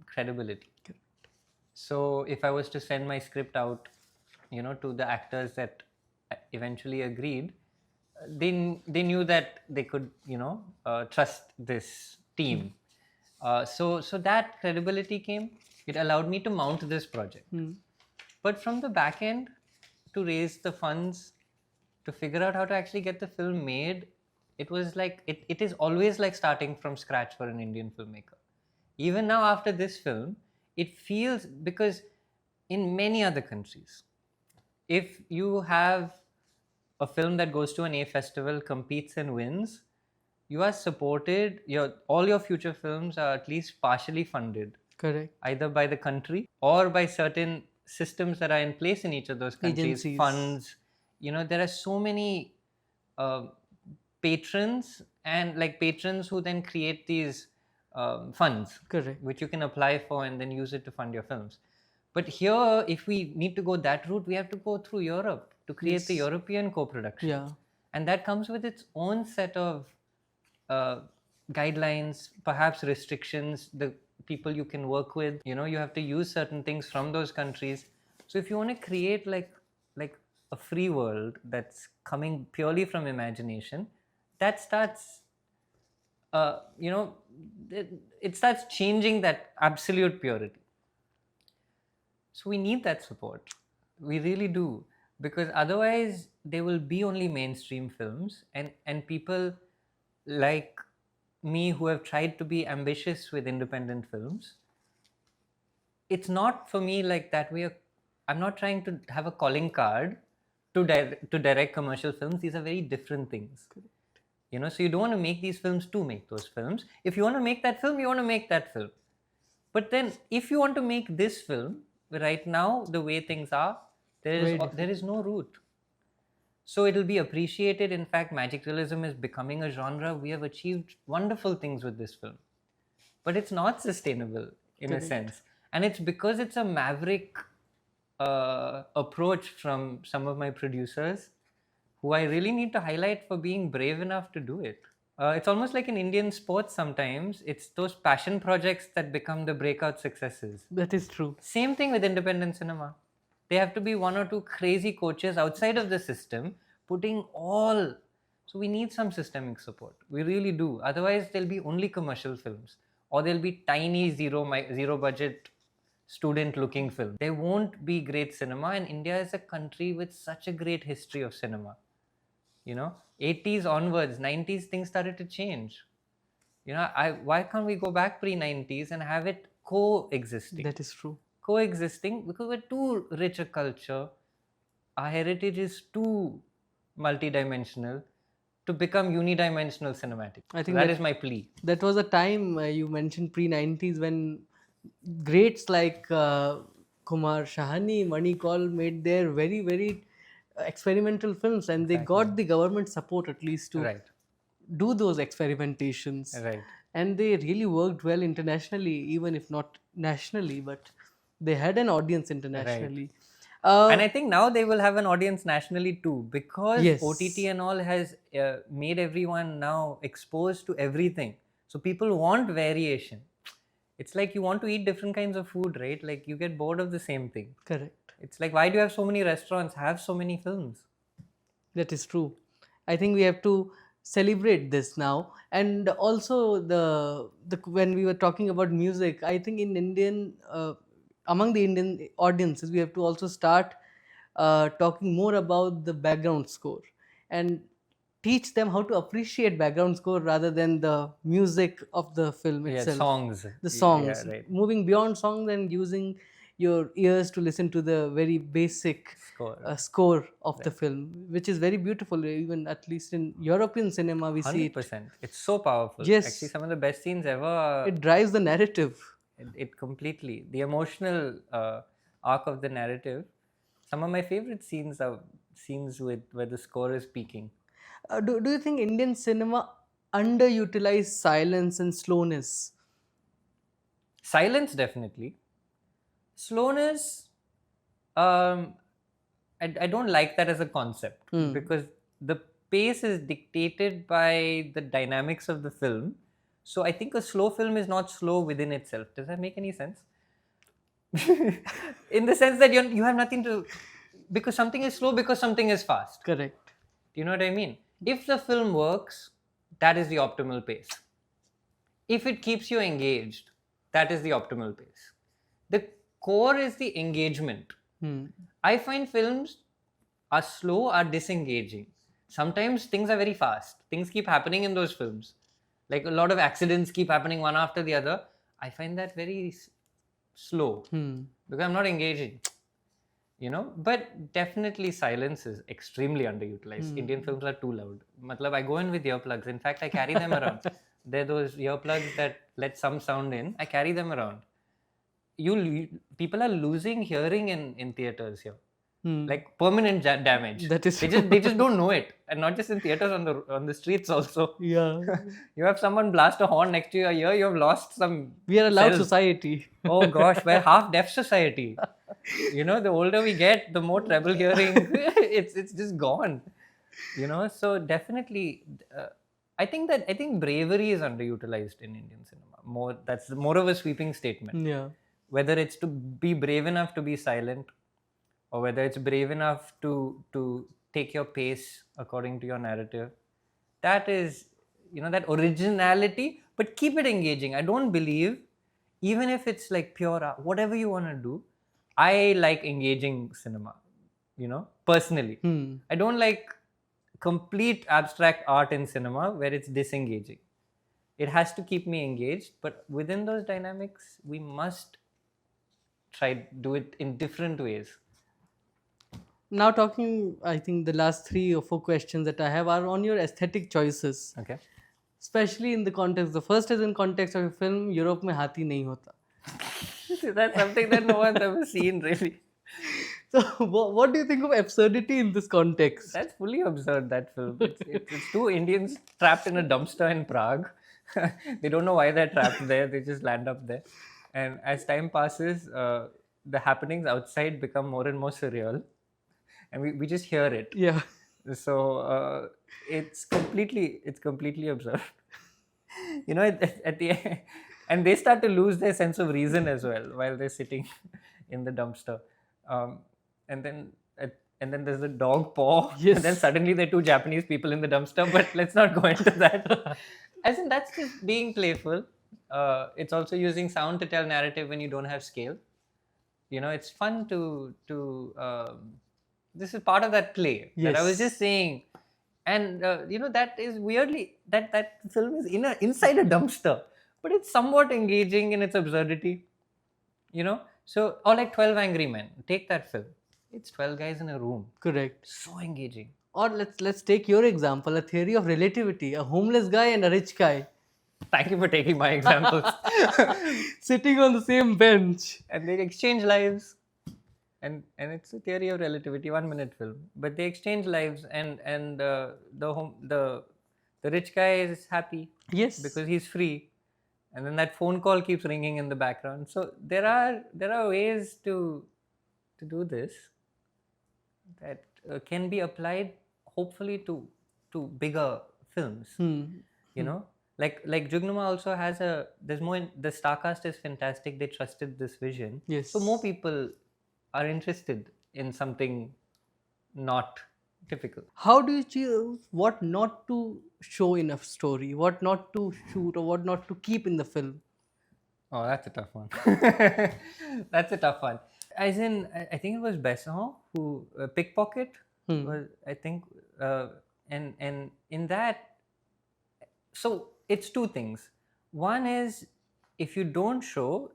credibility. Correct. So if I was to send my script out, to the actors that eventually agreed, they knew that they could, trust this team. So that credibility came. It allowed me to mount this project. But from the back end, to raise the funds, to figure out how to actually get the film made, it was like, it is always like starting from scratch for an Indian filmmaker. Even now after this film, it feels, because in many other countries, if you have a film that goes to an A festival, competes and wins, you are supported, all your future films are at least partially funded. Correct. Either by the country or by certain systems that are in place in each of those countries. Agencies. Funds. There are so many patrons, and like patrons who then create these funds. Correct. Which you can apply for and then use it to fund your films. But here, if we need to go that route, we have to go through Europe to create the European co-production. Yeah. And that comes with its own set of guidelines, perhaps restrictions, the people you can work with. You have to use certain things from those countries. So if you want to create like a free world that's coming purely from imagination, that starts you know it starts changing that absolute purity. So we need that support. We really do. Because otherwise there will be only mainstream films, and people like me who have tried to be ambitious with independent films. It's not for me like that. I'm not trying to have a calling card to direct commercial films. These are very different things. So you don't want to make these films to make those films. If you want to make that film, you want to make that film. But then if you want to make this film, right now, the way things are, there is no route. So it'll be appreciated. In fact, magic realism is becoming a genre. We have achieved wonderful things with this film. But it's not sustainable in a sense. And it's because it's a maverick approach from some of my producers, who I really need to highlight for being brave enough to do it. It's almost like in Indian sports sometimes. It's those passion projects that become the breakout successes. That is true. Same thing with independent cinema. They have to be one or two crazy coaches outside of the system putting all. So we need some systemic support. We really do. Otherwise, there'll be only commercial films, or there'll be tiny zero budget student looking films. There won't be great cinema, and India is a country with such a great history of cinema. 80s onwards, 90s, things started to change. Why can't we go back pre-90s and have it coexisting? That is true. Coexisting, because we're too rich a culture. Our heritage is too multidimensional to become unidimensional cinematic. I think that is my plea. That was a time you mentioned pre-90s when greats like Kumar Shahani, Mani Kaul made their very, very experimental films, and they got the government support at least to do those experimentations. Right. And they really worked well internationally, even if not nationally, but they had an audience internationally. And I think now they will have an audience nationally too, because Yes. OTT and all has made everyone now exposed to everything. So people want variation. It's like you want to eat different kinds of food, right? Like you get bored of the same thing. Correct. It's like, why do you have so many restaurants? Have so many films. That is true. I think we have to celebrate this now. And also the when we were talking about music, I think in Indian among the Indian audiences, we have to also start talking more about the background score and teach them how to appreciate background score rather than the music of the film itself. Songs. The songs. Yeah, right. Moving beyond songs and using your ears to listen to the very basic score of the film, which is very beautiful. Even at least in European cinema, we see it. 100%. It's so powerful. Yes. Actually, some of the best scenes ever. It drives the narrative. It completely. The emotional arc of the narrative. Some of my favorite scenes are scenes where the score is peaking. Do you think Indian cinema underutilized silence and slowness? Silence, definitely. Slowness, I don't like that as a concept, because the pace is dictated by the dynamics of the film. So I think a slow film is not slow within itself. Does that make any sense? In the sense that you have nothing to, because something is slow because something is fast. Correct. Do you know what I mean? If the film works, that is the optimal pace. If it keeps you engaged, that is the optimal pace. The core is the engagement. I find films are slow, are disengaging. Sometimes things are very fast. Things keep happening in those films. Like a lot of accidents keep happening one after the other. I find that very slow because I'm not engaging. But definitely silence is extremely underutilized. Indian films are too loud. I go in with earplugs. In fact, I carry them around. They're those earplugs that let some sound in. I carry them around. People are losing hearing in theaters here. Like permanent damage. That is they just don't know it, and not just in theaters, on the streets also. Yeah. You have someone blast a horn next to your ear, you have lost some. We are a loud cells. society. Oh gosh, we're half deaf society. The older we get, the more treble hearing. It's just gone. So definitely, I think bravery is underutilized in Indian cinema. That's more of a sweeping statement. Yeah. Whether it's to be brave enough to be silent, or whether it's brave enough to take your pace according to your narrative, that is, that originality, but keep it engaging. I don't believe, even if it's like pure art, whatever you want to do, I like engaging cinema, personally. I don't like complete abstract art in cinema where it's disengaging. It has to keep me engaged, but within those dynamics, we must try do it in different ways. Now talking, I think the last 3 or 4 questions that I have are on your aesthetic choices, Okay. especially in the context. The first is in context of a film, Europe mein hathi nahi hota. That's something that no one's ever seen, really. So what do you think of absurdity in this context? That's fully absurd, that film. It's two Indians trapped in a dumpster in Prague. They don't know why they're trapped there. They just land up there. And as time passes, the happenings outside become more and more surreal. And we just hear it. Yeah. So it's completely absurd. At the end, and they start to lose their sense of reason as well while they're sitting in the dumpster. And then there's a dog paw. Yes. And then suddenly there are two Japanese people in the dumpster. But let's not go into that. As in, that's just being playful. It's also using sound to tell narrative when you don't have scale. It's fun to this is part of that play that I was just saying. And that is weirdly that film is inside a dumpster, but it's somewhat engaging in its absurdity. So, or like 12 Angry Men. Take that film. It's 12 guys in a room. Correct. So engaging. Or let's take your example, a theory of relativity, a homeless guy and a rich guy Thank you for taking my examples. sitting on the same bench. And they exchange lives. And it's a theory of relativity, 1-minute film. But they exchange lives, and the rich guy is happy. Yes. Because he's free. And then that phone call keeps ringing in the background. So there are ways to do this that can be applied, hopefully, to bigger films. Like Jugnuma also has the star cast is fantastic. They trusted this vision. Yes. So more people are interested in something not typical. How do you choose what not to show in a story, what not to shoot, or what not to keep in the film? Oh, that's a tough one. That's a tough one. As in, I think it was Besson who Pickpocket was, I think, and in that, so it's two things. One is, if you don't show,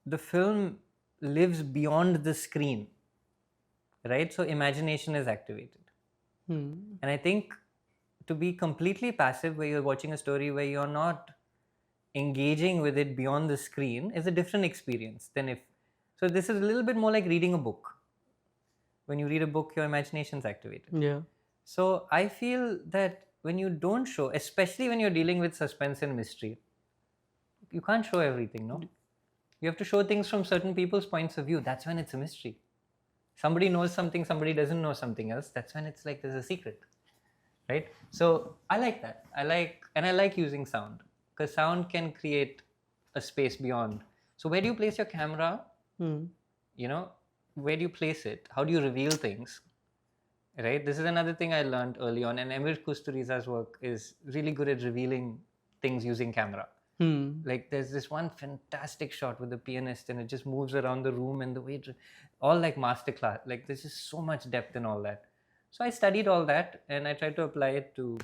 the film lives beyond the screen, right? So imagination is activated. And I think to be completely passive, where you're watching a story where you're not engaging with it beyond the screen, is a different experience than if. So this is a little bit more like reading a book. When you read a book, your imagination's activated. Yeah. So I feel that when you don't show, especially when you're dealing with suspense and mystery, you can't show everything, no? You have to show things from certain people's points of view. That's when it's a mystery. Somebody knows something, somebody doesn't know something else. That's when it's like there's a secret, right? So I like that. I like using sound, because sound can create a space beyond. So where do you place your camera? Where do you place it? How do you reveal things? Right? This is another thing I learned early on. And Emir Kusturiza's work is really good at revealing things using camera. Like there's this one fantastic shot with the pianist, and it just moves around the room, and the way all like masterclass. Like there's just so much depth in all that. So I studied all that, and I tried to apply it to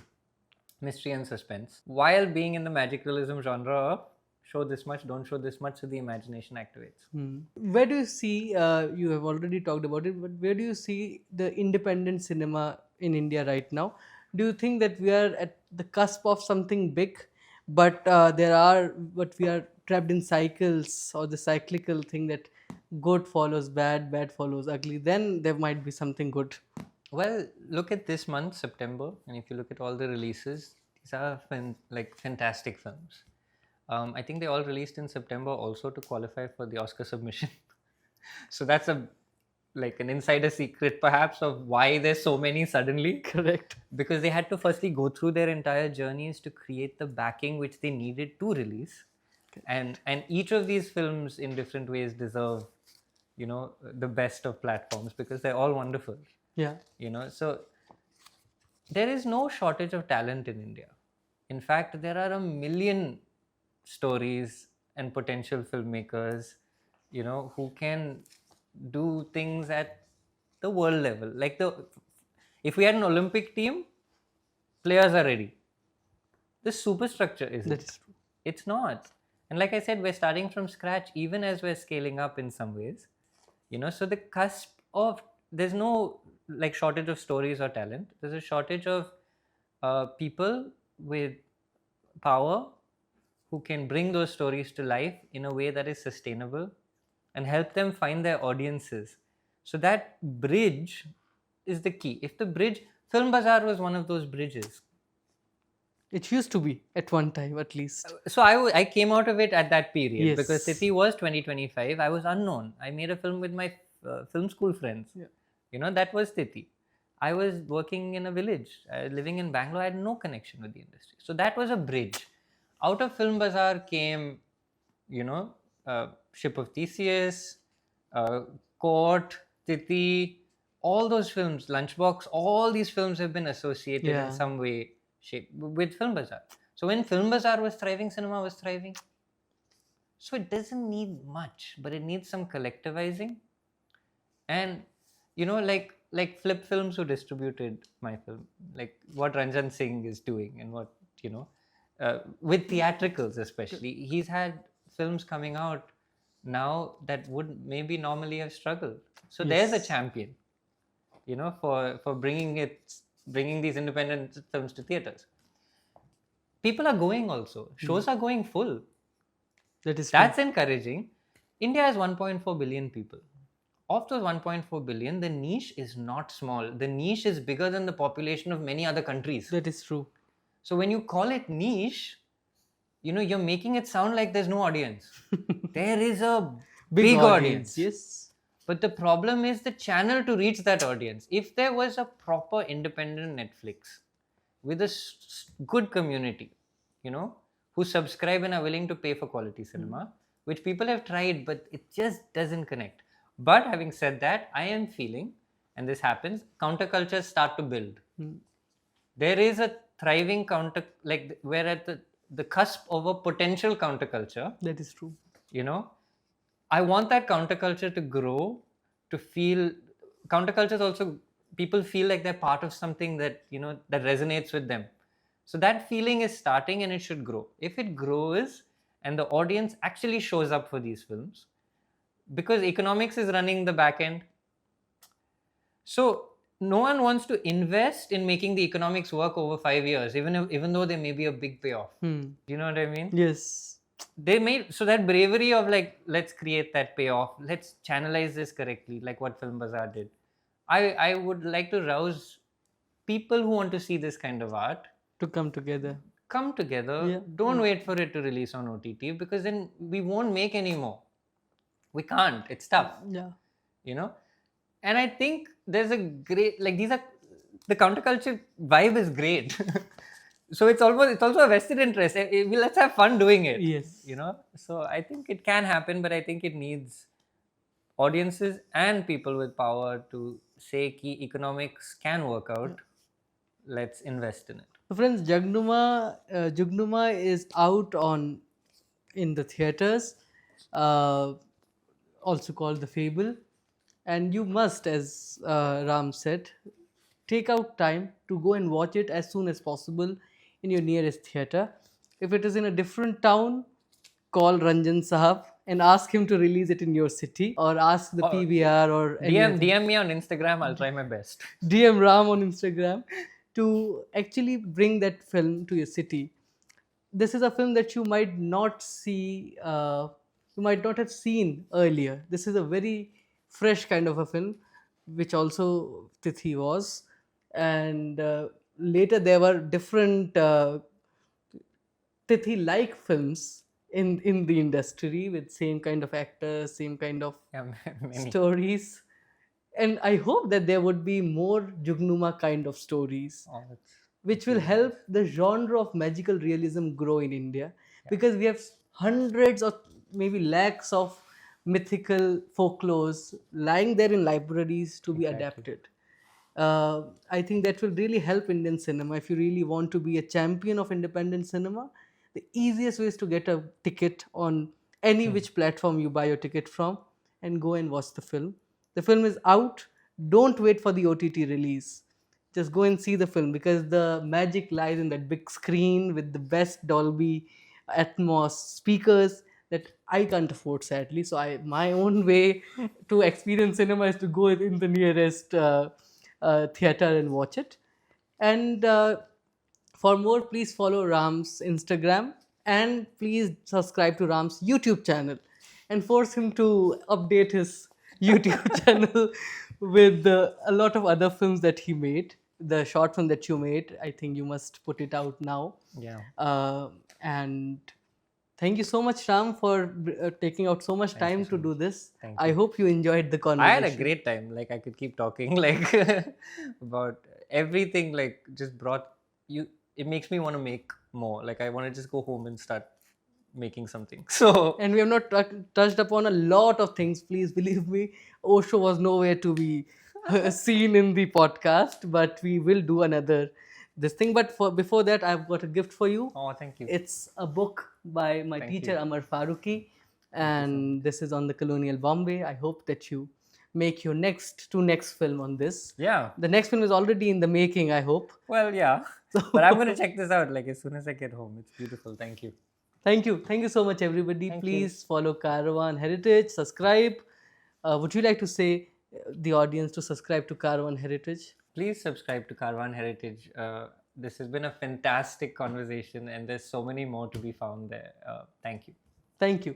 mystery and suspense while being in the magic realism genre of show this much, don't show this much, so the imagination activates. Where do you see, you have already talked about it, but where do you see the independent cinema in India right now? Do you think that we are at the cusp of something big, but we are trapped in cycles, or the cyclical thing that good follows bad, bad follows ugly? Then there might be something good. Well, look at this month, September, and if you look at all the releases, these are fantastic films. I think they all released in September also to qualify for the Oscar submission. So that's a like an insider secret perhaps of why there's so many suddenly. Correct. Because they had to firstly go through their entire journeys to create the backing which they needed to release. And each of these films in different ways deserve, you know, the best of platforms because they're all wonderful. Yeah. You know, so there is no shortage of talent in India. In fact, there are a million stories and potential filmmakers, you know, who can do things at the world level. Like if we had an Olympic team, players are ready. The superstructure isn't. That is true. It's not. And like I said, we're starting from scratch, even as we're scaling up in some ways. You know, so the cusp of there's no like shortage of stories or talent. There's a shortage of people with power who can bring those stories to life in a way that is sustainable and help them find their audiences. So that bridge is the key. If the bridge, Film Bazaar was one of those bridges. It used to be at one time, at least. So I came out of it at that period Yes. because Tithi was 2025. I was unknown. I made a film with my film school friends. Yeah. You know, that was Tithi. I was working in a village, living in Bangalore. I had no connection with the industry. So that was a bridge. Out of Film Bazaar came, you know, Ship of Theseus, Court, Tithi, all those films, Lunchbox, all these films have been associated Yeah. in some way, shape with Film Bazaar. So when Film Bazaar was thriving, cinema was thriving. So it doesn't need much, but it needs some collectivizing. And you know, like Flip Films who distributed my film, like what Ranjan Singh is doing, and what you know, with theatricals especially, he's had films coming out now that would maybe normally have struggled. So there's a Yes. champion, you know, for bringing these independent films to theaters. People are going also. Shows are going full. That is true. That's encouraging. India has 1.4 billion people. Of those 1.4 billion, the niche is not small. The niche is bigger than the population of many other countries. That is true. So when you call it niche, you know, you're making it sound like there's no audience. There is a big audience. Yes. But the problem is the channel to reach that audience. If there was a proper independent Netflix with a good community, you know, who subscribe and are willing to pay for quality cinema, which people have tried, but it just doesn't connect. But having said that, I am feeling, and this happens, countercultures start to build. There is a thriving we're at the cusp of a potential counterculture. That is true. You know, I want that counterculture to grow, to feel. Countercultures also, people feel like they're part of something that, you know, that resonates with them. So that feeling is starting and it should grow. If it grows and the audience actually shows up for these films, because economics is running the back end. So no one wants to invest in making the economics work over 5 years, even though there may be a big payoff. Do you know what I mean? Yes. They made so that bravery of like, let's create that payoff, let's channelize this correctly, like what Film Bazaar did. I would like to rouse people who want to see this kind of art To come together. come together. Yeah. Don't wait for it to release on OTT, because then we won't make any more. We can't. It's tough. Yeah. You know, and I think there's a great, like, these are the counterculture vibe is great. So it's also a vested interest. Let's have fun doing it. Yes. You know, so I think it can happen, but I think it needs audiences and people with power to say ki economics can work out. Let's invest in it. So friends, Jugnuma is out in the theaters, also called the Fable, and you must, as Ram said, take out time to go and watch it as soon as possible in your nearest theater. If it is in a different town, call Ranjan Sahab and ask him to release it in your city, or ask the PVR or DM me on Instagram. I'll try my best. DM Ram on Instagram to actually bring that film to your city. This is a film that you might not see, you might not have seen earlier. This is a very fresh kind of a film, which also Tithi was. And later there were different Tithi-like films in the industry with same kind of actors, same kind of Yeah, many. stories. And I hope that there would be more Jugnuma kind of stories, Oh, which that's will really help nice. the genre of magical realism grow in India, Yeah, because we have hundreds or maybe lakhs of mythical folklores lying there in libraries to be exactly. adapted. I think that will really help Indian cinema. If you really want to be a champion of independent cinema, the easiest way is to get a ticket on any Hmm. which platform you buy your ticket from and go and watch the film. The film is out. Don't wait for the OTT release. Just go and see the film, because the magic lies in that big screen with the best Dolby Atmos speakers that I can't afford, sadly. So my own way to experience cinema is to go in the nearest theater and watch it. And for more, please follow Ram's Instagram, and please subscribe to Ram's YouTube channel and force him to update his YouTube channel with a lot of other films that he made. The short film that you made, I think you must put it out now. Yeah. And thank you so much, Ram, for taking out so much Thank you time so to much. do this. Thank I you. hope you enjoyed the I had a conversation. great time. Like I could keep talking like about everything. Like just brought you. It makes me want to make more. Like I want to just go home and start making something. So And we have not touched upon a lot of things. Please believe me, Osho was nowhere to be seen in the podcast, but we will do another this thing. But for before that, I've got a gift for you. oh, thank you. It's a book by my Thank teacher you. Amar Faruqi, Thank you so much. and this is on the colonial Bombay. I hope that you make your next film on this. Yeah. The next film is already in the making, I hope. Well, yeah. But I'm gonna So check this out like as soon as I get home. It's beautiful. Thank you. thank you so much, everybody. Thank you. Please follow Karwaan Heritage, subscribe. Would you like to say the audience to subscribe to Karwaan Heritage? Please subscribe to Karwaan Heritage. This has been a fantastic conversation, and there's so many more to be found there. Thank you. Thank you.